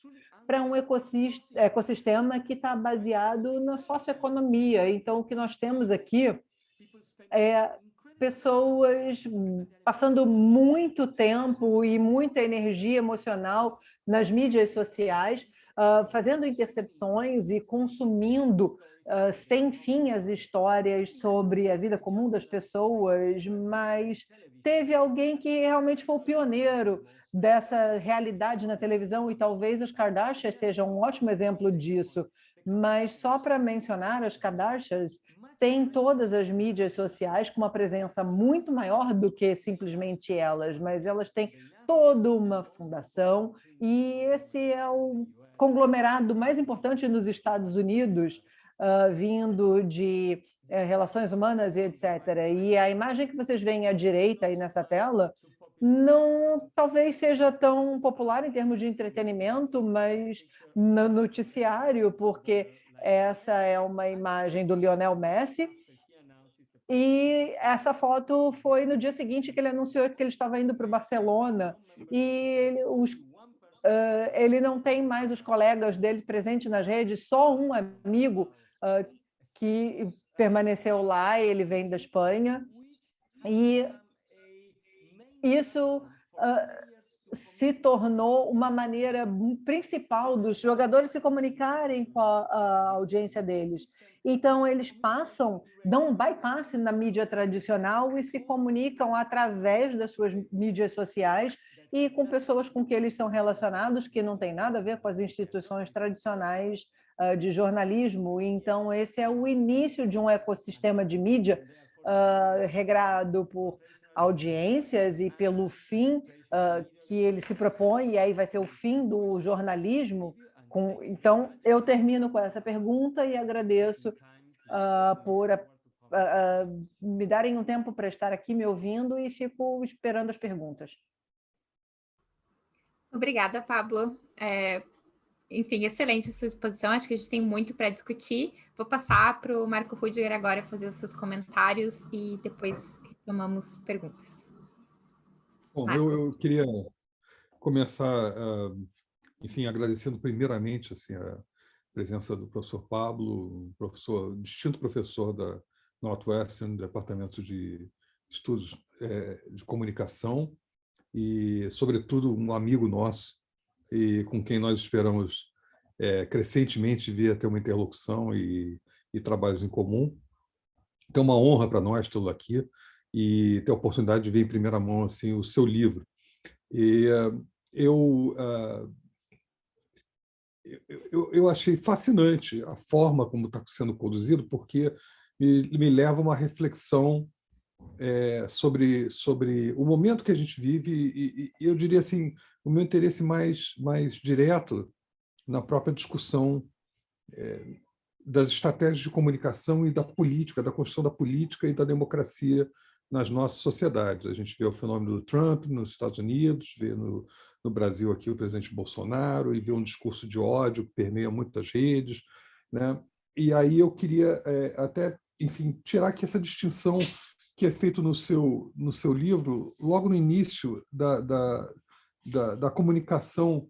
para um ecossistema que está baseado na socioeconomia. Então, o que nós temos aqui é pessoas passando muito tempo e muita energia emocional nas mídias sociais, fazendo intercepções e consumindo sem fim as histórias sobre a vida comum das pessoas, mas teve alguém que realmente foi o pioneiro dessa realidade na televisão, e talvez as Kardashians sejam um ótimo exemplo disso. Mas só para mencionar as Kardashians, tem todas as mídias sociais com uma presença muito maior do que simplesmente elas, mas elas têm toda uma fundação, e esse é o conglomerado mais importante nos Estados Unidos, vindo de relações humanas e etc. E a imagem que vocês veem à direita aí nessa tela não talvez seja tão popular em termos de entretenimento, mas no noticiário, porque essa é uma imagem do Lionel Messi, e essa foto foi no dia seguinte que ele anunciou que ele estava indo para o Barcelona, e ele não tem mais os colegas dele presentes nas redes, só um amigo que permaneceu lá, ele vem da Espanha, e isso se tornou uma maneira principal dos jogadores se comunicarem com a audiência deles. Então, eles dão um bypass na mídia tradicional e se comunicam através das suas mídias sociais e com pessoas com que eles são relacionados, que não tem nada a ver com as instituições tradicionais de jornalismo. Então, esse é o início de um ecossistema de mídia regrado por audiências e pelo fim que ele se propõe, e aí vai ser o fim do jornalismo. Então, eu termino com essa pergunta e agradeço por me darem um tempo para estar aqui me ouvindo, e fico esperando as perguntas. Obrigada, Pablo. Enfim, excelente a sua exposição. Acho que a gente tem muito para discutir. Vou passar para o Marco Rudiger agora fazer os seus comentários e depois tomamos perguntas. Bom, eu queria começar, enfim, agradecendo primeiramente assim, a presença do professor Pablo, distinto professor da Northwestern, Departamento de Estudos de Comunicação, e, sobretudo, um amigo nosso, e com quem nós esperamos crescentemente vir a ter uma interlocução e trabalhos em comum. Então, é uma honra para nós tê-lo aqui e ter a oportunidade de ver em primeira mão assim, o seu livro. E eu achei fascinante a forma como está sendo conduzido, porque me leva a uma reflexão sobre o momento que a gente vive, e eu diria assim, o meu interesse mais direto na própria discussão das estratégias de comunicação e da política, da construção da política e da democracia nas nossas sociedades. A gente vê o fenômeno do Trump nos Estados Unidos, vê no Brasil aqui o presidente Bolsonaro, e vê um discurso de ódio que permeia muitas redes, né? E aí eu queria até, enfim, tirar aqui essa distinção que é feita no seu livro, logo no início da comunicação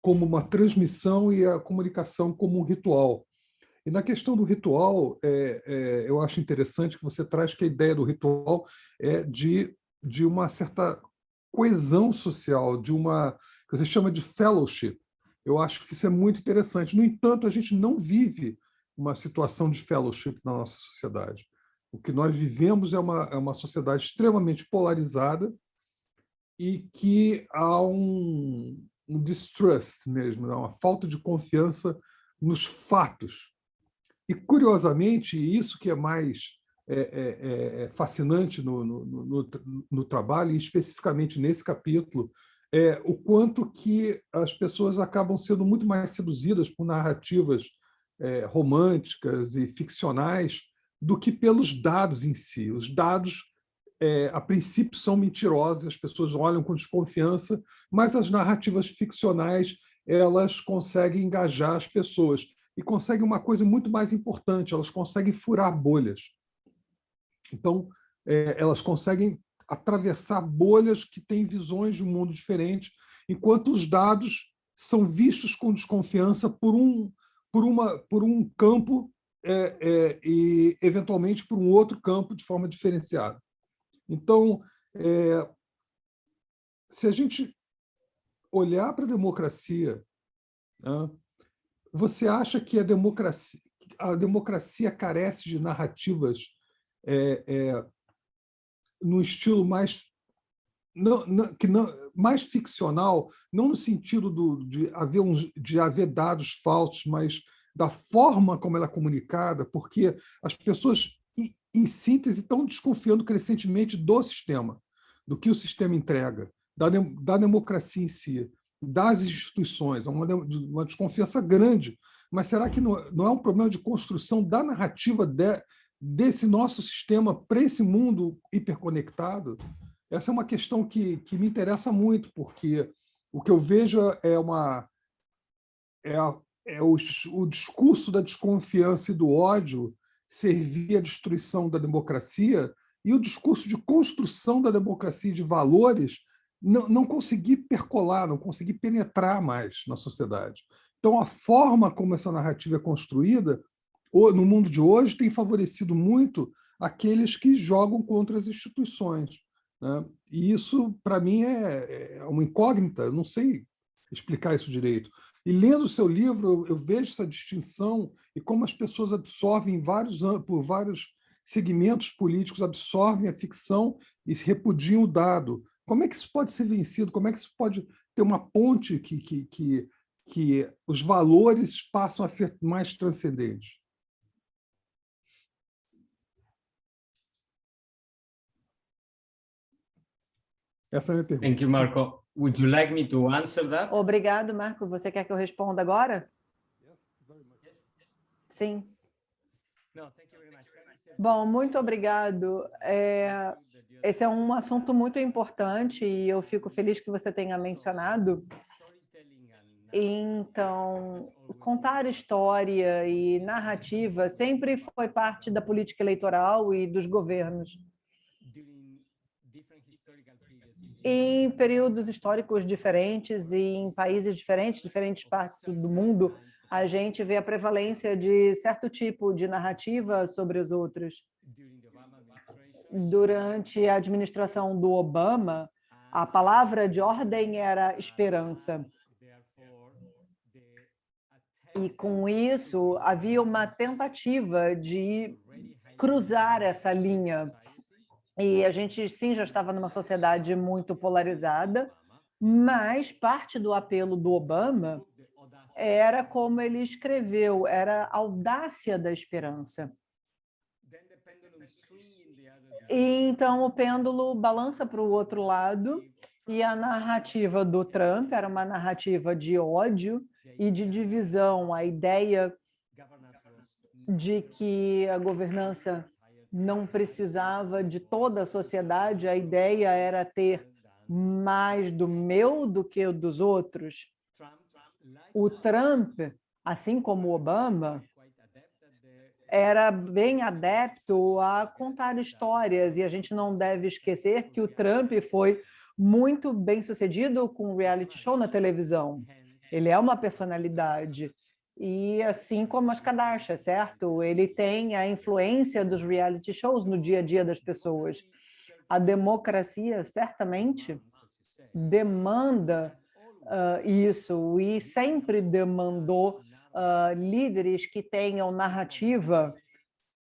como uma transmissão e a comunicação como um ritual. E na questão do ritual, eu acho interessante que você traz que a ideia do ritual é de uma certa coesão social, de uma que você chama de fellowship. Eu acho que isso é muito interessante. No entanto, a gente não vive uma situação de fellowship na nossa sociedade. O que nós vivemos é uma sociedade extremamente polarizada e que há um distrust mesmo, uma falta de confiança nos fatos. E, curiosamente, isso que é mais fascinante no trabalho, e especificamente nesse capítulo, é o quanto que as pessoas acabam sendo muito mais seduzidas por narrativas românticas e ficcionais do que pelos dados em si. Os dados, a princípio, são mentirosos, as pessoas olham com desconfiança, mas as narrativas ficcionais elas conseguem engajar as pessoas. E conseguem uma coisa muito mais importante, elas conseguem furar bolhas. Então, elas conseguem atravessar bolhas que têm visões de um mundo diferente, enquanto os dados são vistos com desconfiança por um campo e, eventualmente, por um outro campo de forma diferenciada. Então, se a gente olhar para a democracia, você acha que a democracia carece de narrativas no estilo mais mais ficcional, não no sentido de haver dados falsos, mas da forma como ela é comunicada, porque as pessoas, em síntese, estão desconfiando crescentemente do sistema, do que o sistema entrega, da democracia em si, das instituições, uma desconfiança grande. Mas será que não é um problema de construção da narrativa desse nosso sistema para esse mundo hiperconectado? Essa é uma questão que me interessa muito, porque o que eu vejo o discurso da desconfiança e do ódio servir à destruição da democracia, e o discurso de construção da democracia e de valores não conseguir percolar, não conseguir penetrar mais na sociedade. Então, a forma como essa narrativa é construída no mundo de hoje tem favorecido muito aqueles que jogam contra as instituições, né? E isso, para mim, é uma incógnita, eu não sei explicar isso direito. E lendo o seu livro, eu vejo essa distinção e como as pessoas absorvem por vários segmentos políticos, absorvem a ficção e repudiam o dado. Como é que isso pode ser vencido? Como é que isso pode ter uma ponte que os valores passam a ser mais transcendentes? Essa é a minha pergunta. Thank you, Marco. Would you like me to answer that? Obrigado, Marco. Você quer que eu responda agora? Sim. Bom, muito obrigado. Esse é um assunto muito importante e eu fico feliz que você tenha mencionado. Então, contar história e narrativa sempre foi parte da política eleitoral e dos governos. Em períodos históricos diferentes e em países diferentes, diferentes partes do mundo, a gente vê a prevalência de certo tipo de narrativa sobre os outros. Durante a administração do Obama, a palavra de ordem era esperança. E, com isso, havia uma tentativa de cruzar essa linha. E a gente, sim, já estava numa sociedade muito polarizada, mas parte do apelo do Obama era como ele escreveu, era a audácia da esperança. E, então, o pêndulo balança para o outro lado, e a narrativa do Trump era uma narrativa de ódio e de divisão, a ideia de que a governança não precisava de toda a sociedade, a ideia era ter mais do meu do que o dos outros. O Trump, assim como o Obama, era bem adepto a contar histórias, e a gente não deve esquecer que o Trump foi muito bem-sucedido com reality show na televisão. Ele é uma personalidade. E assim como as Kardashians, certo? Ele tem a influência dos reality shows no dia a dia das pessoas. A democracia, certamente, demanda isso e sempre demandou líderes que tenham narrativa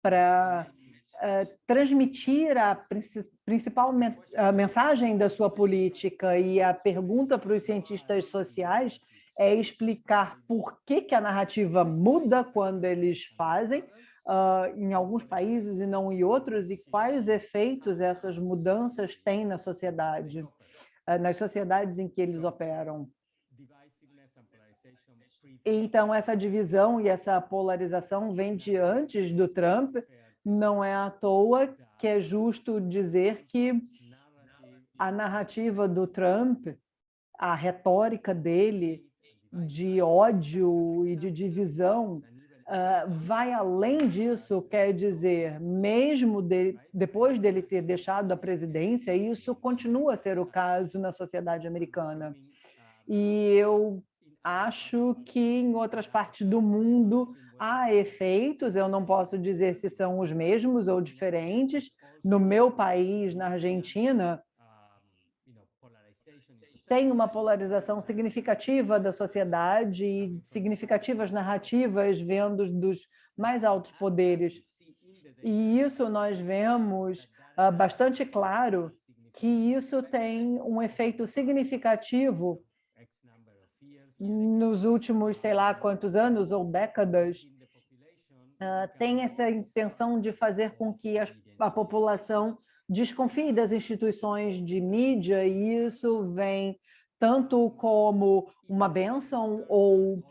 para transmitir a principal mensagem da sua política. E a pergunta para os cientistas sociais é explicar por que a narrativa muda quando eles fazem, em alguns países e não em outros, e quais efeitos essas mudanças têm na sociedade, nas sociedades em que eles operam. Então, essa divisão e essa polarização vem de antes do Trump. Não é à toa que é justo dizer que a narrativa do Trump, a retórica dele, de ódio e de divisão, vai além disso, quer dizer, mesmo depois dele ter deixado a presidência, isso continua a ser o caso na sociedade americana. E eu acho que em outras partes do mundo há efeitos, eu não posso dizer se são os mesmos ou diferentes. No meu país, na Argentina, tem uma polarização significativa da sociedade e significativas narrativas vindas dos mais altos poderes. E isso nós vemos bastante claro que isso tem um efeito significativo nos últimos, sei lá quantos anos ou décadas, tem essa intenção de fazer com que a população desconfie das instituições de mídia, e isso vem tanto como uma bênção ou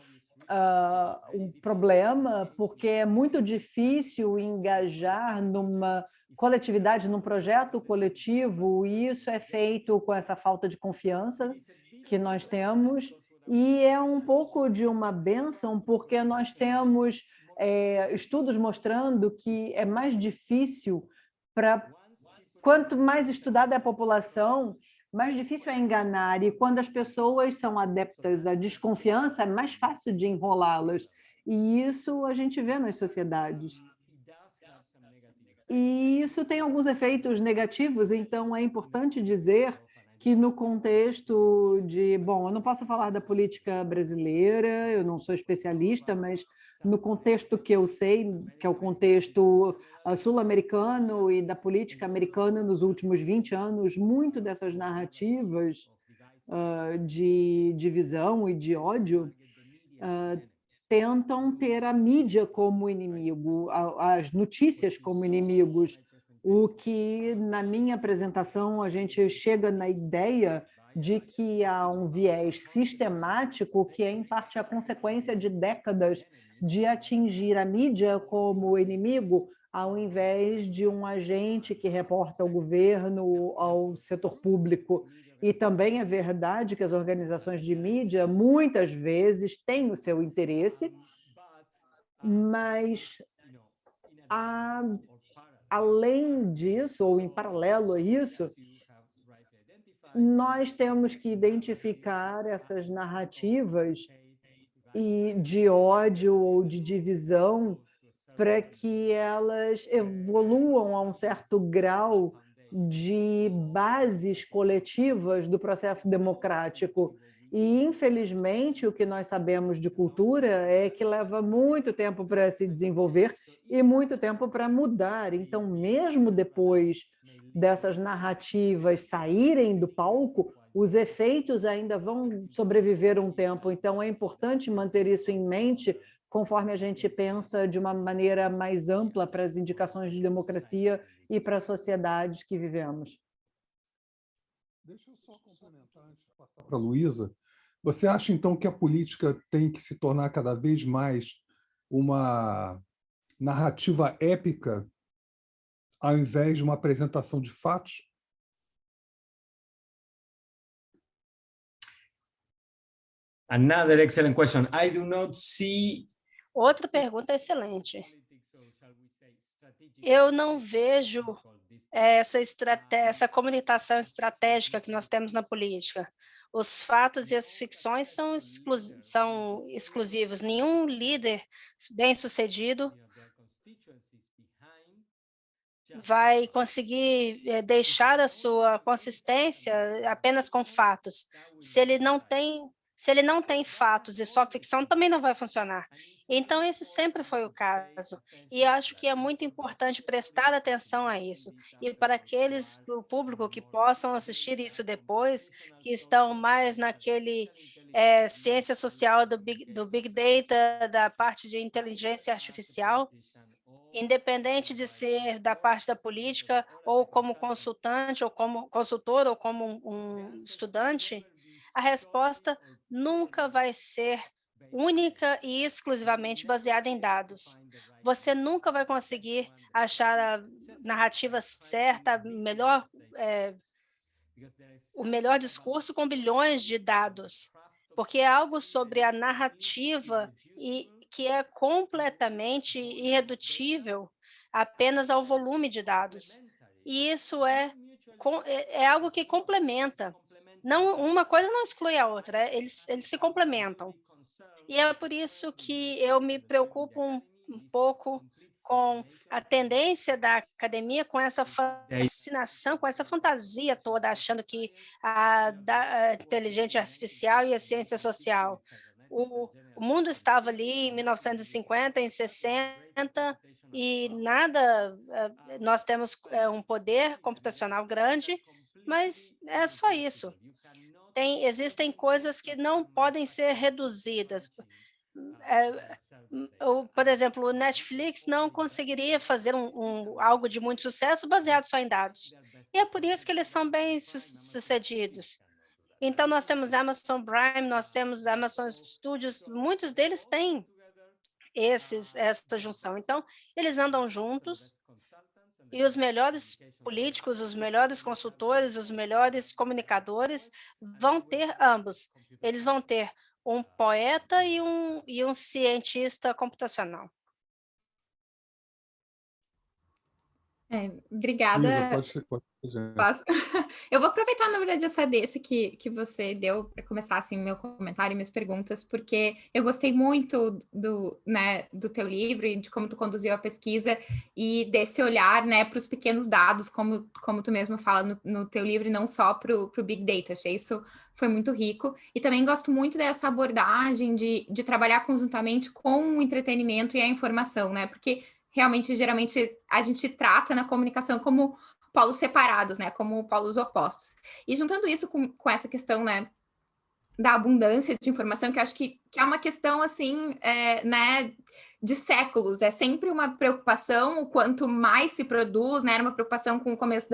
um problema, porque é muito difícil engajar numa coletividade, num projeto coletivo, e isso é feito com essa falta de confiança que nós temos, e é um pouco de uma bênção, porque nós temos estudos mostrando que é mais difícil quanto mais estudada é a população, mais difícil é enganar, e quando as pessoas são adeptas à desconfiança, é mais fácil de enrolá-las, e isso a gente vê nas sociedades. E isso tem alguns efeitos negativos, então é importante dizer que no contexto de... Bom, eu não posso falar da política brasileira, eu não sou especialista, mas no contexto que eu sei, que é o contexto sul-americano e da política americana nos últimos 20 anos, muito dessas narrativas de divisão e de ódio tentam ter a mídia como inimigo, as notícias como inimigos, o que, na minha apresentação, a gente chega na ideia de que há um viés sistemático que é, em parte, a consequência de décadas de atingir a mídia como inimigo, ao invés de um agente que reporta ao governo, ao setor público. E também é verdade que as organizações de mídia, muitas vezes, têm o seu interesse, mas, além disso, ou em paralelo a isso, nós temos que identificar essas narrativas de ódio ou de divisão para que elas evoluam a um certo grau de bases coletivas do processo democrático. E, infelizmente, o que nós sabemos de cultura é que leva muito tempo para se desenvolver e muito tempo para mudar. Então, mesmo depois dessas narrativas saírem do palco, os efeitos ainda vão sobreviver um tempo. Então, é importante manter isso em mente conforme a gente pensa de uma maneira mais ampla para as indicações de democracia e para as sociedades que vivemos. Deixa eu só complementar antes de passar para a Luísa. Você acha, então, que a política tem que se tornar cada vez mais uma narrativa épica ao invés de uma apresentação de fatos? Another excellent question. I do not see... Outra pergunta excelente. Eu não vejo essa comunicação estratégica que nós temos na política. Os fatos e as ficções são exclusivos. Nenhum líder bem-sucedido vai conseguir deixar a sua consistência apenas com fatos. Se ele não tem fatos e só ficção, também não vai funcionar. Então, esse sempre foi o caso. E acho que é muito importante prestar atenção a isso. E para o público que possam assistir isso depois, que estão mais naquele ciência social do Big Data, da parte de inteligência artificial, independente de ser da parte da política, ou como consultante, ou como consultor, ou como um estudante, a resposta nunca vai ser única e exclusivamente baseada em dados. Você nunca vai conseguir achar a narrativa certa, o melhor discurso com bilhões de dados, porque é algo sobre a narrativa e que é completamente irredutível apenas ao volume de dados. E isso é algo que complementa. Não, uma coisa não exclui a outra, eles se complementam. E é por isso que eu me preocupo um pouco com a tendência da academia, com essa fascinação, com essa fantasia toda, achando que a inteligência artificial e a ciência social. O mundo estava ali em 1950, em 60, e nada, nós temos um poder computacional grande, mas é só isso. existem coisas que não podem ser reduzidas. Por exemplo, o Netflix não conseguiria fazer algo de muito sucesso baseado só em dados. E é por isso que eles são bem sucedidos. Então, nós temos Amazon Prime, nós temos Amazon Studios, muitos deles têm essa junção. Então, eles andam juntos e os melhores políticos, os melhores consultores, os melhores comunicadores vão ter ambos. Eles vão ter um poeta e um cientista computacional. Obrigada. Lisa, pode Eu vou aproveitar, na verdade, essa deixa que você deu para começar assim, meu comentário e minhas perguntas, porque eu gostei muito do teu livro e de como tu conduziu a pesquisa e desse olhar, né, para os pequenos dados, como tu mesmo fala no teu livro, e não só para o Big Data. Achei isso foi muito rico. E também gosto muito dessa abordagem de trabalhar conjuntamente com o entretenimento e a informação, né? Porque realmente, geralmente, a gente trata na comunicação como polos separados, né, como polos opostos. E juntando isso com essa questão, né, da abundância de informação, que eu acho que é uma questão, assim, né, de séculos, é sempre uma preocupação, o quanto mais se produz, né, era uma preocupação com o começo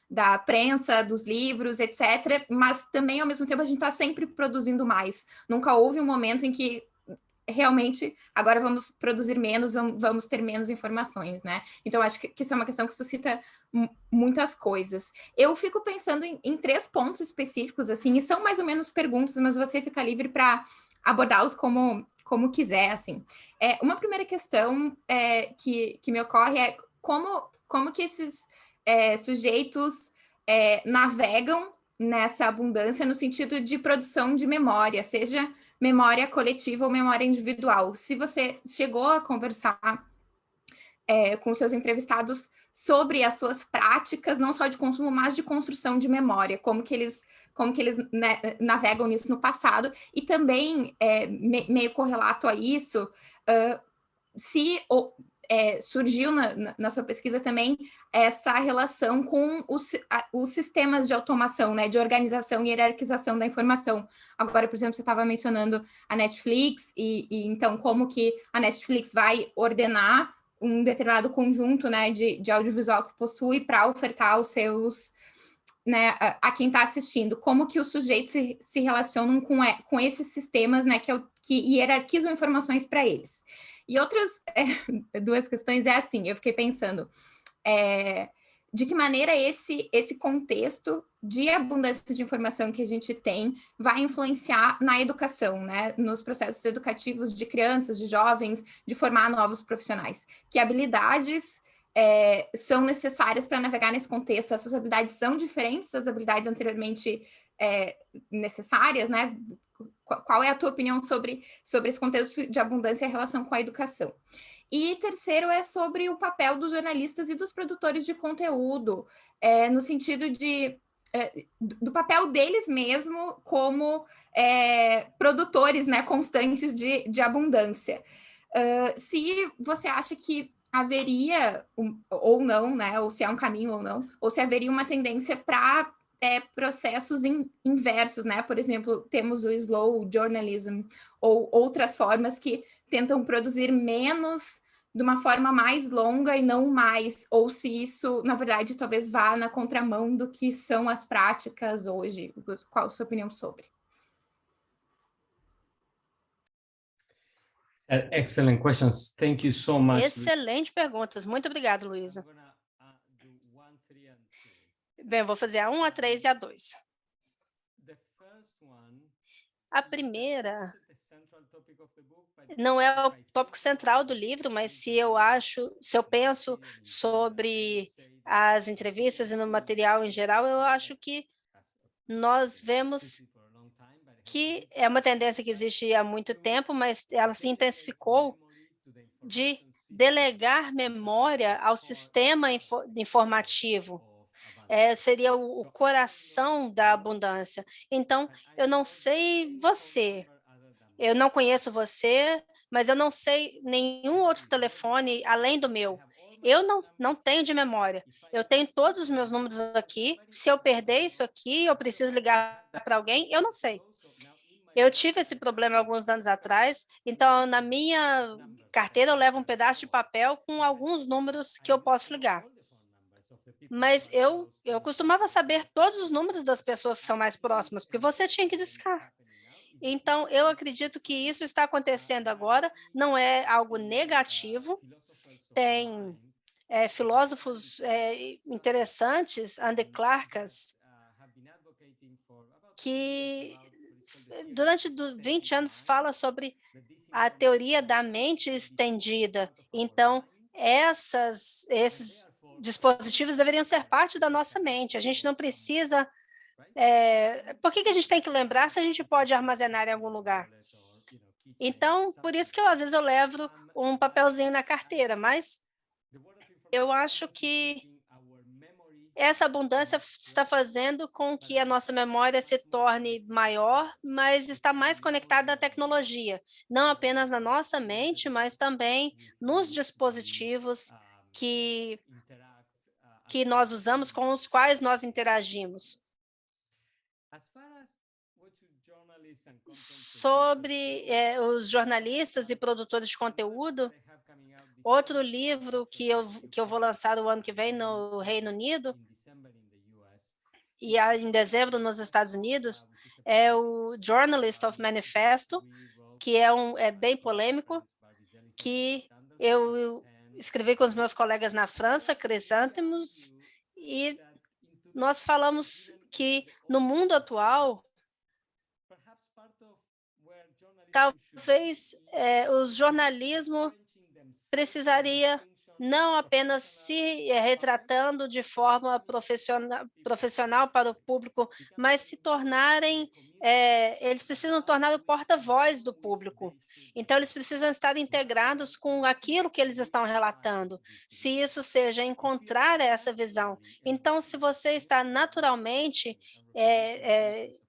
da prensa, dos livros, etc., mas também, ao mesmo tempo, a gente está sempre produzindo mais. Nunca houve um momento em que realmente agora vamos produzir menos, vamos ter menos informações, né? Então, acho que isso é uma questão que suscita muitas coisas. Eu fico pensando em 3 pontos específicos, assim, e são mais ou menos perguntas, mas você fica livre para abordá-los como quiser, assim. Uma primeira questão que me ocorre é como que esses sujeitos navegam nessa abundância no sentido de produção de memória, seja memória coletiva ou memória individual. Se você chegou a conversar com seus entrevistados sobre as suas práticas, não só de consumo, mas de construção de memória, como que eles né, navegam nisso no passado, e também, meio correlato a isso, se surgiu na sua pesquisa também essa relação com os sistemas de automação, né, de organização e hierarquização da informação. Agora, por exemplo, você estava mencionando a Netflix, e então como que a Netflix vai ordenar um determinado conjunto, né, de audiovisual que possui para ofertar aos seus, né, a quem está assistindo, como que os sujeitos se relacionam com esses sistemas, né, que hierarquizam informações para eles. E outras 2 questões assim, eu fiquei pensando, de que maneira esse contexto de abundância de informação que a gente tem vai influenciar na educação, né, nos processos educativos de crianças, de jovens, de formar novos profissionais. Que habilidades são necessárias para navegar nesse contexto? Essas habilidades são diferentes das habilidades anteriormente necessárias, né? Qual é a tua opinião sobre esse contexto de abundância em relação com a educação? E terceiro é sobre o papel dos jornalistas e dos produtores de conteúdo, no sentido do papel deles mesmo como produtores, né, constantes de abundância. Se você acha que haveria, ou não, né, ou se é um caminho ou não, ou se haveria uma tendência para processos inversos, né? Por exemplo, temos o slow journalism, ou outras formas que tentam produzir menos de uma forma mais longa e não mais, ou se isso, na verdade, talvez vá na contramão do que são as práticas hoje. Qual a sua opinião sobre? Excellent questions. Thank you so much. Excelente perguntas. Muito obrigada, Luísa. Bem, eu vou fazer a 1, a 3 e a 2. A primeira não é o tópico central do livro, mas se eu penso sobre as entrevistas e no material em geral, eu acho que nós vemos que é uma tendência que existe há muito tempo, mas ela se intensificou, de delegar memória ao sistema informativo. Seria o coração da abundância. Então, eu não sei você, eu não conheço você, mas eu não sei nenhum outro telefone além do meu. Eu não tenho de memória. Eu tenho todos os meus números aqui. Se eu perder isso aqui, eu preciso ligar para alguém, eu não sei. Eu tive esse problema alguns anos atrás, então na minha carteira eu levo um pedaço de papel com alguns números que eu posso ligar. Mas eu costumava saber todos os números das pessoas que são mais próximas, porque você tinha que discar. Então, eu acredito que isso está acontecendo agora, não é algo negativo. Tem filósofos interessantes, Andy Clarkas, que durante 20 anos fala sobre a teoria da mente estendida. Então, esses dispositivos deveriam ser parte da nossa mente. A gente não precisa... por que a gente tem que lembrar se a gente pode armazenar em algum lugar? Então, por isso que às vezes eu levo um papelzinho na carteira, mas eu acho que essa abundância está fazendo com que a nossa memória se torne maior, mas está mais conectada à tecnologia, não apenas na nossa mente, mas também nos dispositivos que nós usamos, com os quais nós interagimos. Sobre os jornalistas e produtores de conteúdo, outro livro que eu vou lançar o ano que vem no Reino Unido, e em dezembro nos Estados Unidos, é o Journalist of Manifesto, que é bem polêmico, que eu escrevi com os meus colegas na França, Crisântemos, e nós falamos que no mundo atual, talvez o jornalismo precisaria não apenas se retratando de forma profissional para o público, mas eles precisam tornar o porta-voz do público. Então, eles precisam estar integrados com aquilo que eles estão relatando, se isso seja encontrar essa visão. Então, se você está naturalmente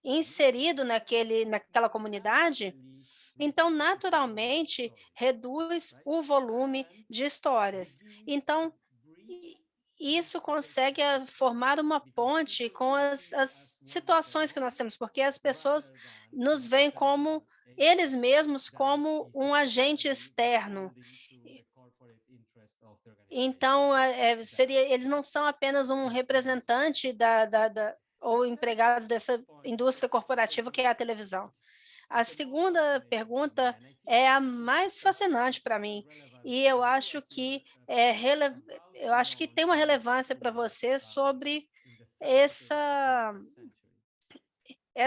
inserido naquela comunidade, então, naturalmente, reduz o volume de histórias. Então, isso consegue formar uma ponte com as situações que nós temos, porque as pessoas nos veem como, eles mesmos, como um agente externo. Então, eles não são apenas um representante ou empregados dessa indústria corporativa que é a televisão. A segunda pergunta é a mais fascinante para mim, e eu acho que tem uma relevância para você sobre essa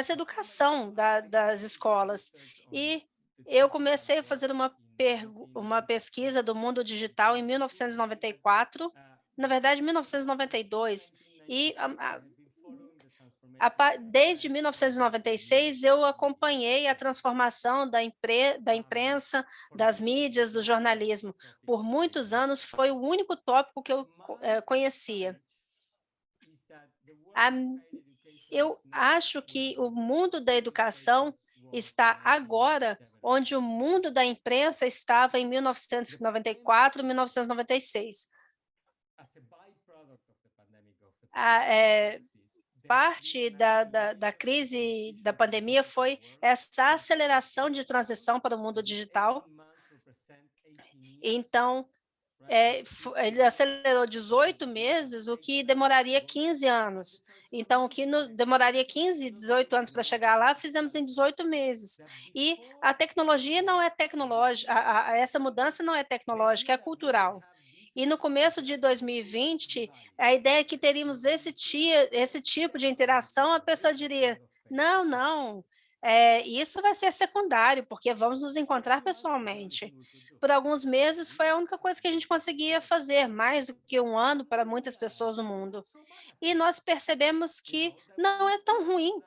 educação das escolas. E eu comecei a fazer uma pesquisa do mundo digital em 1994, na verdade, 1992, e desde 1996, eu acompanhei a transformação da imprensa, das mídias, do jornalismo. Por muitos anos, foi o único tópico que eu conhecia. Eu acho que o mundo da educação está agora onde o mundo da imprensa estava em 1994, 1996. Parte da crise da pandemia foi essa aceleração de transição para o mundo digital. Então, ele acelerou 18 meses, o que demoraria 15 anos. Então, o que demoraria 15, 18 anos para chegar lá, fizemos em 18 meses. E a tecnologia não é tecnológica, essa mudança não é tecnológica, é cultural. E no começo de 2020, a ideia é que teríamos esse tipo de interação, a pessoa diria, não, isso vai ser secundário, porque vamos nos encontrar pessoalmente. Por alguns meses, foi a única coisa que a gente conseguia fazer, mais do que um ano para muitas pessoas no mundo. E nós percebemos que não é tão ruim,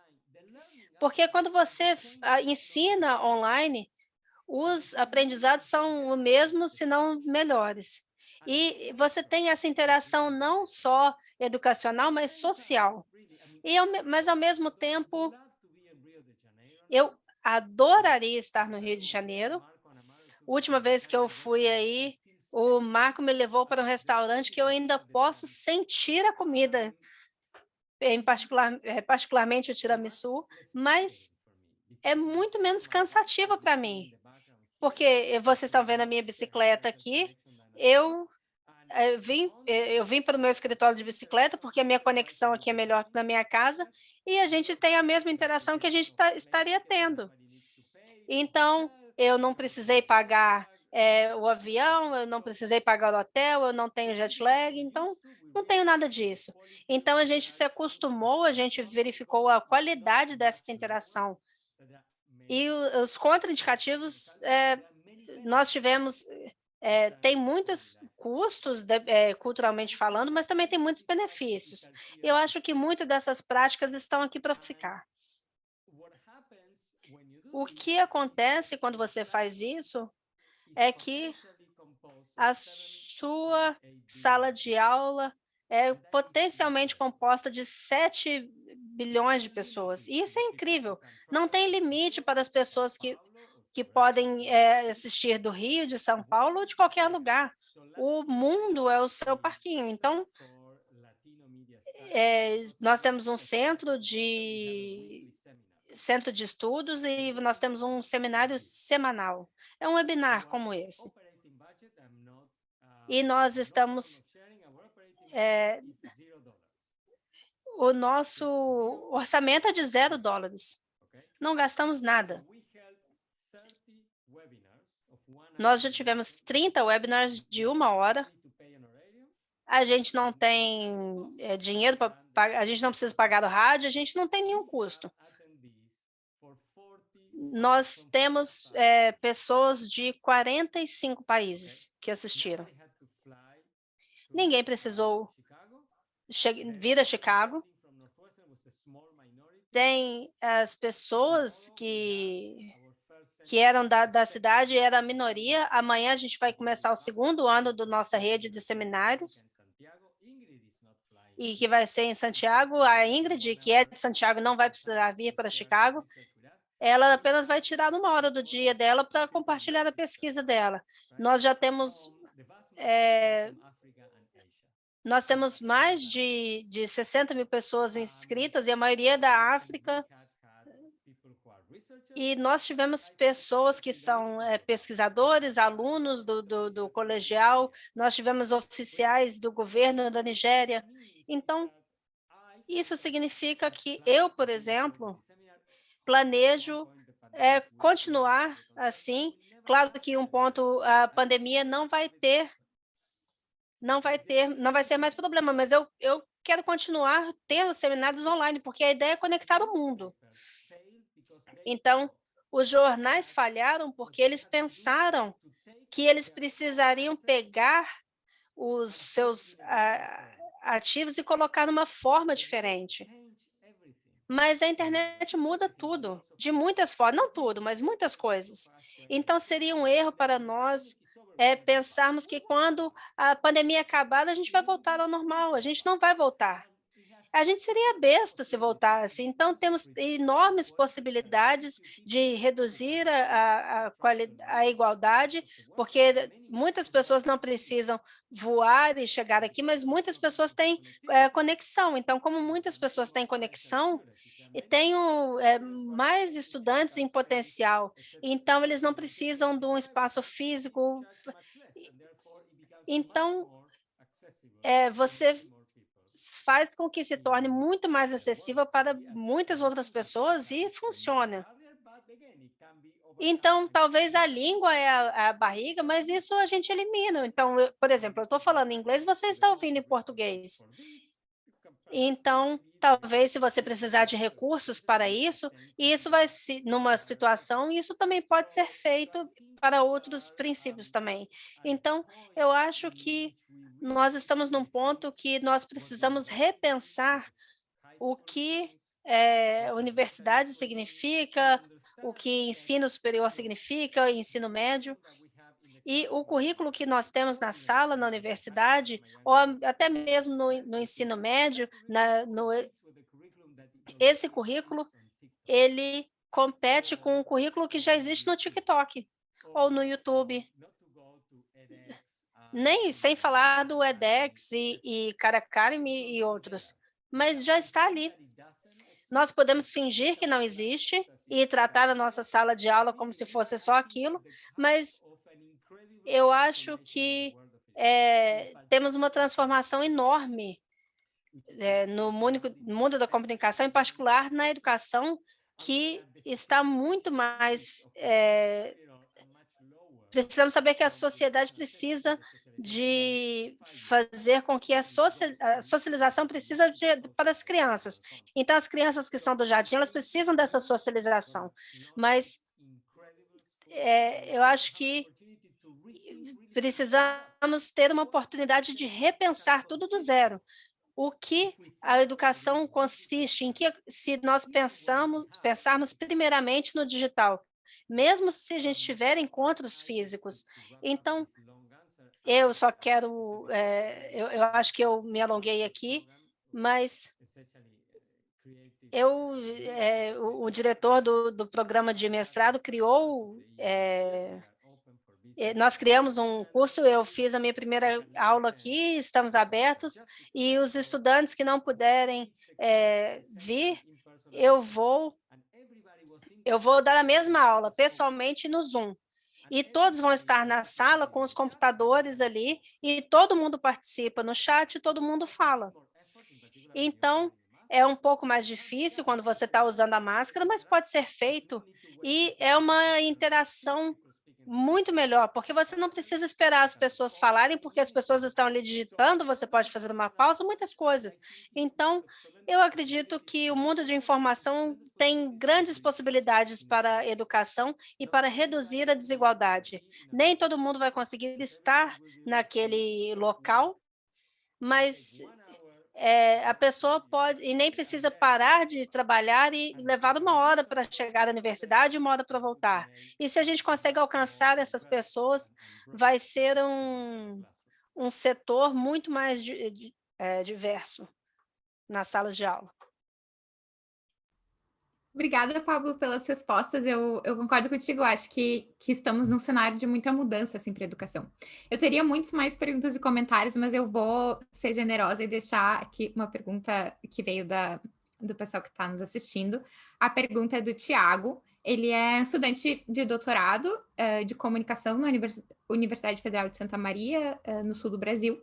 porque quando você ensina online, os aprendizados são o mesmo, se não melhores. E você tem essa interação não só educacional, mas social. Mas, ao mesmo tempo, eu adoraria estar no Rio de Janeiro. A última vez que eu fui aí, O Marco me levou para um restaurante que eu ainda posso sentir a comida, particularmente o tiramisu, mas é muito menos cansativa para mim, porque vocês estão vendo a minha bicicleta aqui, eu vim para o meu escritório de bicicleta, porque a minha conexão aqui é melhor que na minha casa, e a gente tem a mesma interação que a gente estaria tendo. Então, eu não precisei pagar o avião, eu não precisei pagar o hotel, eu não tenho jet lag, então não tenho nada disso. Então, a gente se acostumou, a gente verificou a qualidade dessa interação. E os contraindicativos, nós tivemos, tem muitos custos, culturalmente falando, mas também tem muitos benefícios. Eu acho que muitas dessas práticas estão aqui para ficar. O que acontece quando você faz isso é que a sua sala de aula é potencialmente composta de 7 bilhões de pessoas. E isso é incrível. Não tem limite para as pessoas que podem assistir do Rio, de São Paulo ou de qualquer lugar. O mundo é o seu parquinho. Então, nós temos um centro de estudos e nós temos um seminário semanal. É um webinar como esse. E nós estamos... o nosso orçamento é de $0. Não gastamos nada. Nós já tivemos 30 webinars de 1 hora. A gente não tem dinheiro para pagar, a gente não precisa pagar o rádio, a gente não tem nenhum custo. Nós temos pessoas de 45 países que assistiram. Ninguém precisou vir a Chicago. Tem as pessoas que eram da cidade, era a minoria. Amanhã a gente vai começar o 2º ano da nossa rede de seminários, e que vai ser em Santiago. A Ingrid, que é de Santiago, não vai precisar vir para Chicago. Ela apenas vai tirar 1 hora do dia dela para compartilhar a pesquisa dela. Nós já temos... nós temos mais de 60 mil pessoas inscritas, e a maioria da África. E nós tivemos pessoas que são pesquisadores, alunos do colegial, nós tivemos oficiais do governo da Nigéria. Então, isso significa que eu, por exemplo, planejo continuar assim. Claro que um ponto, a pandemia não vai ser mais problema, mas eu quero continuar tendo seminários online, porque a ideia é conectar o mundo. Então, os jornais falharam porque eles pensaram que eles precisariam pegar os seus ativos e colocar numa forma diferente. Mas a internet muda tudo, de muitas formas, não tudo, mas muitas coisas. Então, seria um erro para nós pensarmos que quando a pandemia acabar, a gente vai voltar ao normal. A gente não vai voltar. A gente seria besta se voltasse. Então, temos enormes possibilidades de reduzir a igualdade, porque muitas pessoas não precisam voar e chegar aqui, mas muitas pessoas têm conexão. Então, como muitas pessoas têm conexão, e tenho mais estudantes em potencial, então eles não precisam de um espaço físico. Então, você faz com que se torne muito mais acessível para muitas outras pessoas e funciona. Então, talvez a língua é a barriga, mas isso a gente elimina. Então, por exemplo, eu estou falando em inglês, você está ouvindo em português. Então, talvez se você precisar de recursos para isso, e isso vai ser numa situação, isso também pode ser feito para outros princípios também. Então, eu acho que nós estamos num ponto que nós precisamos repensar o que universidade significa, o que ensino superior significa, ensino médio. E o currículo que nós temos na sala, na universidade, ou até mesmo no ensino médio, esse currículo, ele compete com o currículo que já existe no TikTok ou no YouTube. nem sem falar do edX e Khan Academy e outros, mas já está ali. Nós podemos fingir que não existe e tratar a nossa sala de aula como se fosse só aquilo, mas eu acho que temos uma transformação enorme no mundo da comunicação, em particular na educação, que está muito mais... precisamos saber que a sociedade precisa de fazer com que a socialização precisa para as crianças. Então, as crianças que são do jardim, elas precisam dessa socialização, mas eu acho que precisamos ter uma oportunidade de repensar tudo do zero. O que a educação consiste, em que, se nós pensarmos primeiramente no digital, mesmo se a gente tiver encontros físicos. Então, eu só quero, eu acho que eu me alonguei aqui, mas o diretor do programa de mestrado criou, nós criamos um curso, eu fiz a minha primeira aula aqui, estamos abertos, e os estudantes que não puderem vir, eu vou dar a mesma aula pessoalmente no Zoom. E todos vão estar na sala com os computadores ali, e todo mundo participa no chat, e todo mundo fala. Então, é um pouco mais difícil quando você está usando a máscara, mas pode ser feito, e é uma interação muito melhor, porque você não precisa esperar as pessoas falarem, porque as pessoas estão ali digitando, você pode fazer uma pausa, muitas coisas. Então, eu acredito que o mundo de informação tem grandes possibilidades para a educação e para reduzir a desigualdade. Nem todo mundo vai conseguir estar naquele local, mas a pessoa pode, e nem precisa parar de trabalhar e levar 1 hora para chegar à universidade e 1 hora para voltar. E se a gente consegue alcançar essas pessoas, vai ser um setor muito mais diverso nas salas de aula. Obrigada, Pablo, pelas respostas. Eu concordo contigo. Acho que estamos num cenário de muita mudança assim, para a educação. Eu teria muitas mais perguntas e comentários, mas eu vou ser generosa e deixar aqui uma pergunta que veio do pessoal que está nos assistindo. A pergunta é do Tiago. Ele é estudante de doutorado de comunicação na Universidade Federal de Santa Maria, no sul do Brasil.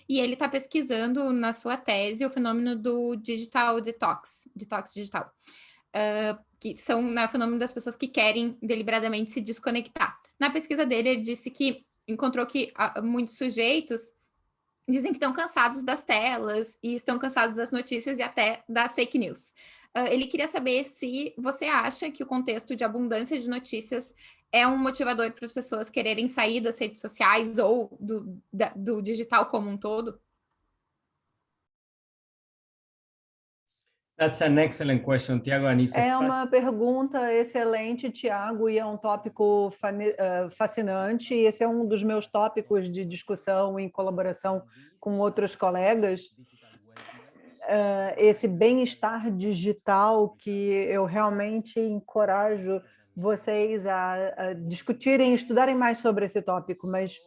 E ele está pesquisando na sua tese o fenômeno do digital detox digital. Que são o fenômeno das pessoas que querem deliberadamente se desconectar. Na pesquisa dele, ele disse que encontrou que muitos sujeitos dizem que estão cansados das telas e estão cansados das notícias e até das fake news. Ele queria saber se você acha que o contexto de abundância de notícias é um motivador para as pessoas quererem sair das redes sociais ou do digital como um todo? That's an excellent question, Tiago. É uma pergunta excelente, Tiago, e é um tópico fascinante. Esse é um dos meus tópicos de discussão em colaboração com outros colegas. Esse bem-estar digital que eu realmente encorajo vocês a discutirem, estudarem mais sobre esse tópico, mas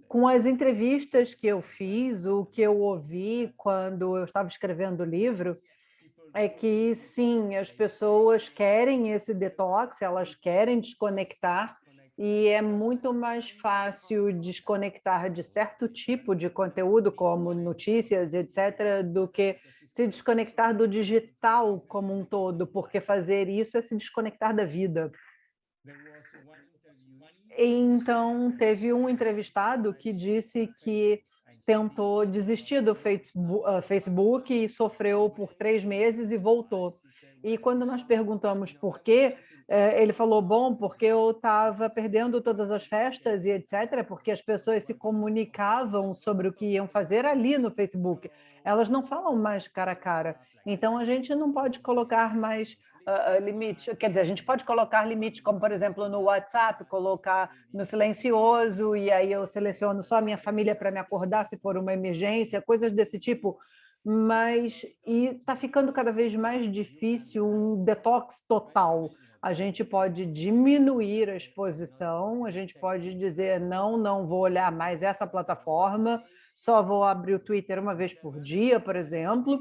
com as entrevistas que eu fiz, o que eu ouvi quando eu estava escrevendo o livro, é que, sim, as pessoas querem esse detox, elas querem desconectar, e é muito mais fácil desconectar de certo tipo de conteúdo, como notícias, etc., do que se desconectar do digital como um todo, porque fazer isso é se desconectar da vida. Então, teve um entrevistado que disse que tentou desistir do Facebook e sofreu por 3 meses e voltou. E quando nós perguntamos por quê, ele falou, bom, porque eu estava perdendo todas as festas e etc., porque as pessoas se comunicavam sobre o que iam fazer ali no Facebook. Elas não falam mais cara a cara. Então, a gente não pode colocar mais limite, quer dizer, a gente pode colocar limites, como, por exemplo, no WhatsApp, colocar no silencioso, e aí eu seleciono só a minha família para me acordar se for uma emergência, coisas desse tipo, mas está ficando cada vez mais difícil um detox total, A gente pode diminuir a exposição, a gente pode dizer, não vou olhar mais essa plataforma, só vou abrir o Twitter uma vez por dia, por exemplo,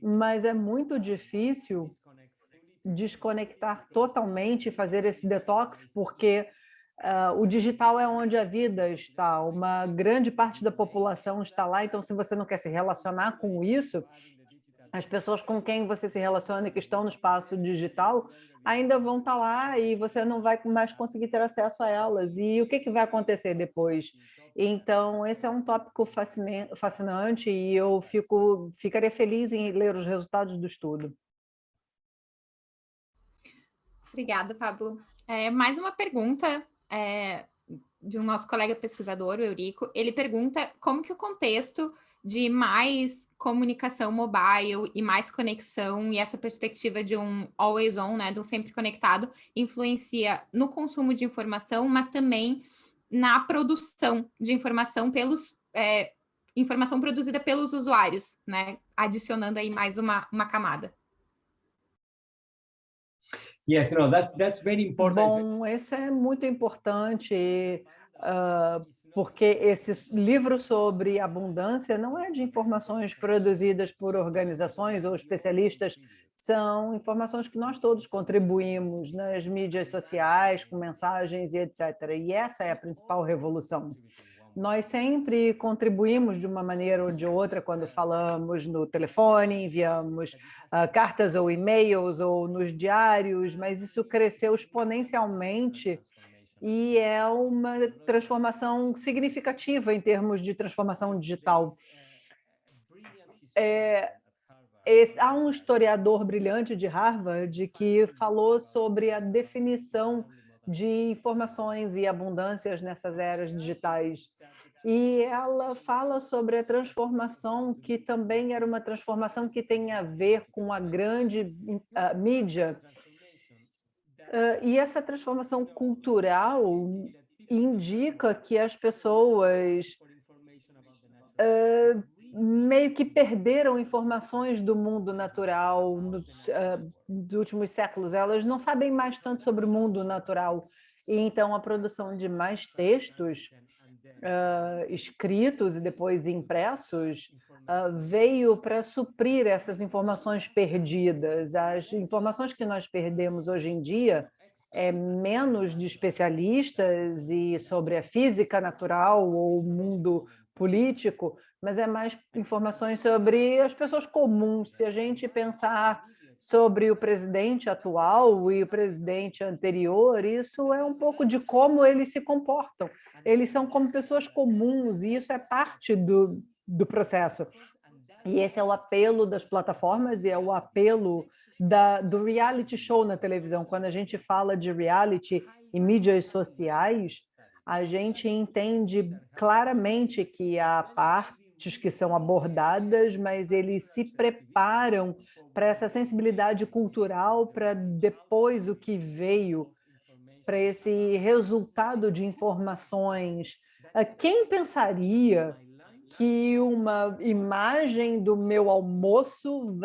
mas é muito difícil desconectar totalmente e fazer esse detox, porque o digital é onde a vida está, uma grande parte da população está lá, então se você não quer se relacionar com isso, as pessoas com quem você se relaciona e que estão no espaço digital ainda vão estar lá e você não vai mais conseguir ter acesso a elas. E o que vai acontecer depois? Então, esse é um tópico fascinante e eu ficaria feliz em ler os resultados do estudo. Obrigada, Pablo. Mais uma pergunta de um nosso colega pesquisador, o Eurico. Ele pergunta como que o contexto de mais comunicação mobile e mais conexão e essa perspectiva de um always on, né, de um sempre conectado, influencia no consumo de informação, mas também na produção de informação informação produzida pelos usuários, né, adicionando aí mais uma camada. Yes, no, that's very important. Bom, isso é muito importante, porque esse livro sobre abundância não é de informações produzidas por organizações ou especialistas, são informações que nós todos contribuímos nas mídias sociais, com mensagens e etc. E essa é a principal revolução. Nós sempre contribuímos de uma maneira ou de outra quando falamos no telefone, enviamos cartas ou e-mails ou nos diários, mas isso cresceu exponencialmente e é uma transformação significativa em termos de transformação digital. Há um historiador brilhante de Harvard que falou sobre a definição de informações e abundâncias nessas eras digitais. E ela fala sobre a transformação que também era uma transformação que tem a ver com a grande mídia. E essa transformação cultural indica que as pessoas meio que perderam informações do mundo natural dos últimos séculos. Elas não sabem mais tanto sobre o mundo natural. E então a produção de mais textos escritos e depois impressos veio para suprir essas informações perdidas. As informações que nós perdemos hoje em dia é menos de especialistas e sobre a física natural ou o mundo político, mas é mais informações sobre as pessoas comuns. Se a gente pensar sobre o presidente atual e o presidente anterior, isso é um pouco de como eles se comportam. Eles são como pessoas comuns e isso é parte do processo. E esse é o apelo das plataformas e é o apelo do reality show na televisão. Quando a gente fala de reality e mídias sociais, a gente entende claramente que há partes que são abordadas, mas eles se preparam para essa sensibilidade cultural, para depois o que veio, para esse resultado de informações. Quem pensaria que uma imagem do meu almoço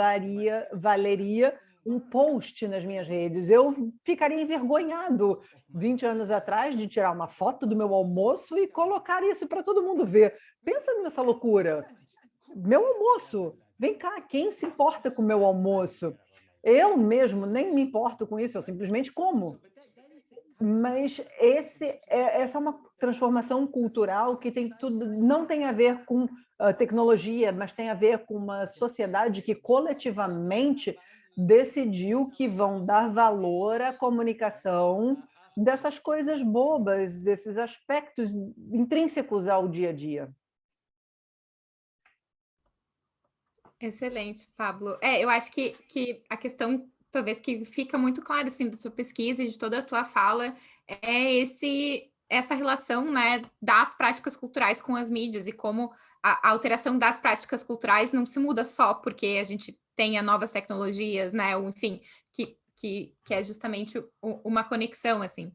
valeria um post nas minhas redes? Eu ficaria envergonhado 20 anos atrás de tirar uma foto do meu almoço e colocar isso para todo mundo ver. Pensa nessa loucura. Meu almoço. Vem cá, quem se importa com o meu almoço? Eu mesmo nem me importo com isso, eu simplesmente como. Mas essa é uma transformação cultural que não tem a ver com tecnologia, mas tem a ver com uma sociedade que coletivamente decidiu que vão dar valor à comunicação dessas coisas bobas, desses aspectos intrínsecos ao dia a dia. Excelente, Pablo. Eu acho que a questão, talvez, que fica muito claro, assim, da sua pesquisa e de toda a tua fala, é essa relação, né, das práticas culturais com as mídias e como a alteração das práticas culturais não se muda só porque a gente tenha novas tecnologias, né, ou, enfim, que é justamente uma conexão, assim.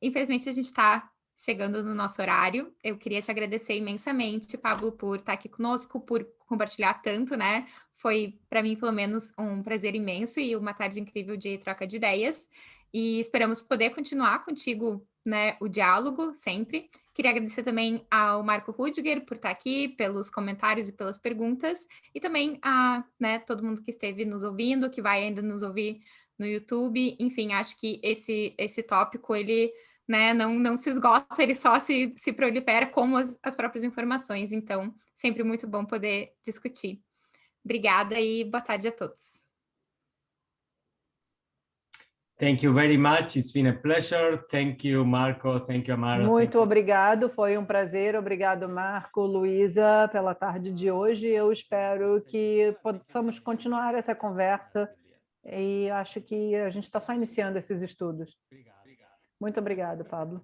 Infelizmente, a gente está chegando no nosso horário. Eu queria te agradecer imensamente, Pablo, por estar aqui conosco, por compartilhar tanto, né? Foi, para mim, pelo menos, um prazer imenso e uma tarde incrível de troca de ideias. E esperamos poder continuar contigo, né, o diálogo sempre. Queria agradecer também ao Marco Rudiger por estar aqui, pelos comentários e pelas perguntas, e também a, né, todo mundo que esteve nos ouvindo, que vai ainda nos ouvir no YouTube. Enfim, acho que esse tópico, ele, né, não se esgota, ele só se prolifera como as próprias informações. Então, sempre muito bom poder discutir. Obrigada e boa tarde a todos. Thank you very much. It's been a pleasure. Thank you, Marco. Thank you, Amara. Muito obrigado, foi um prazer. Obrigado, Marco, Luísa, pela tarde de hoje. Eu espero que possamos continuar essa conversa e acho que a gente está só iniciando esses estudos. Muito obrigado, Pablo.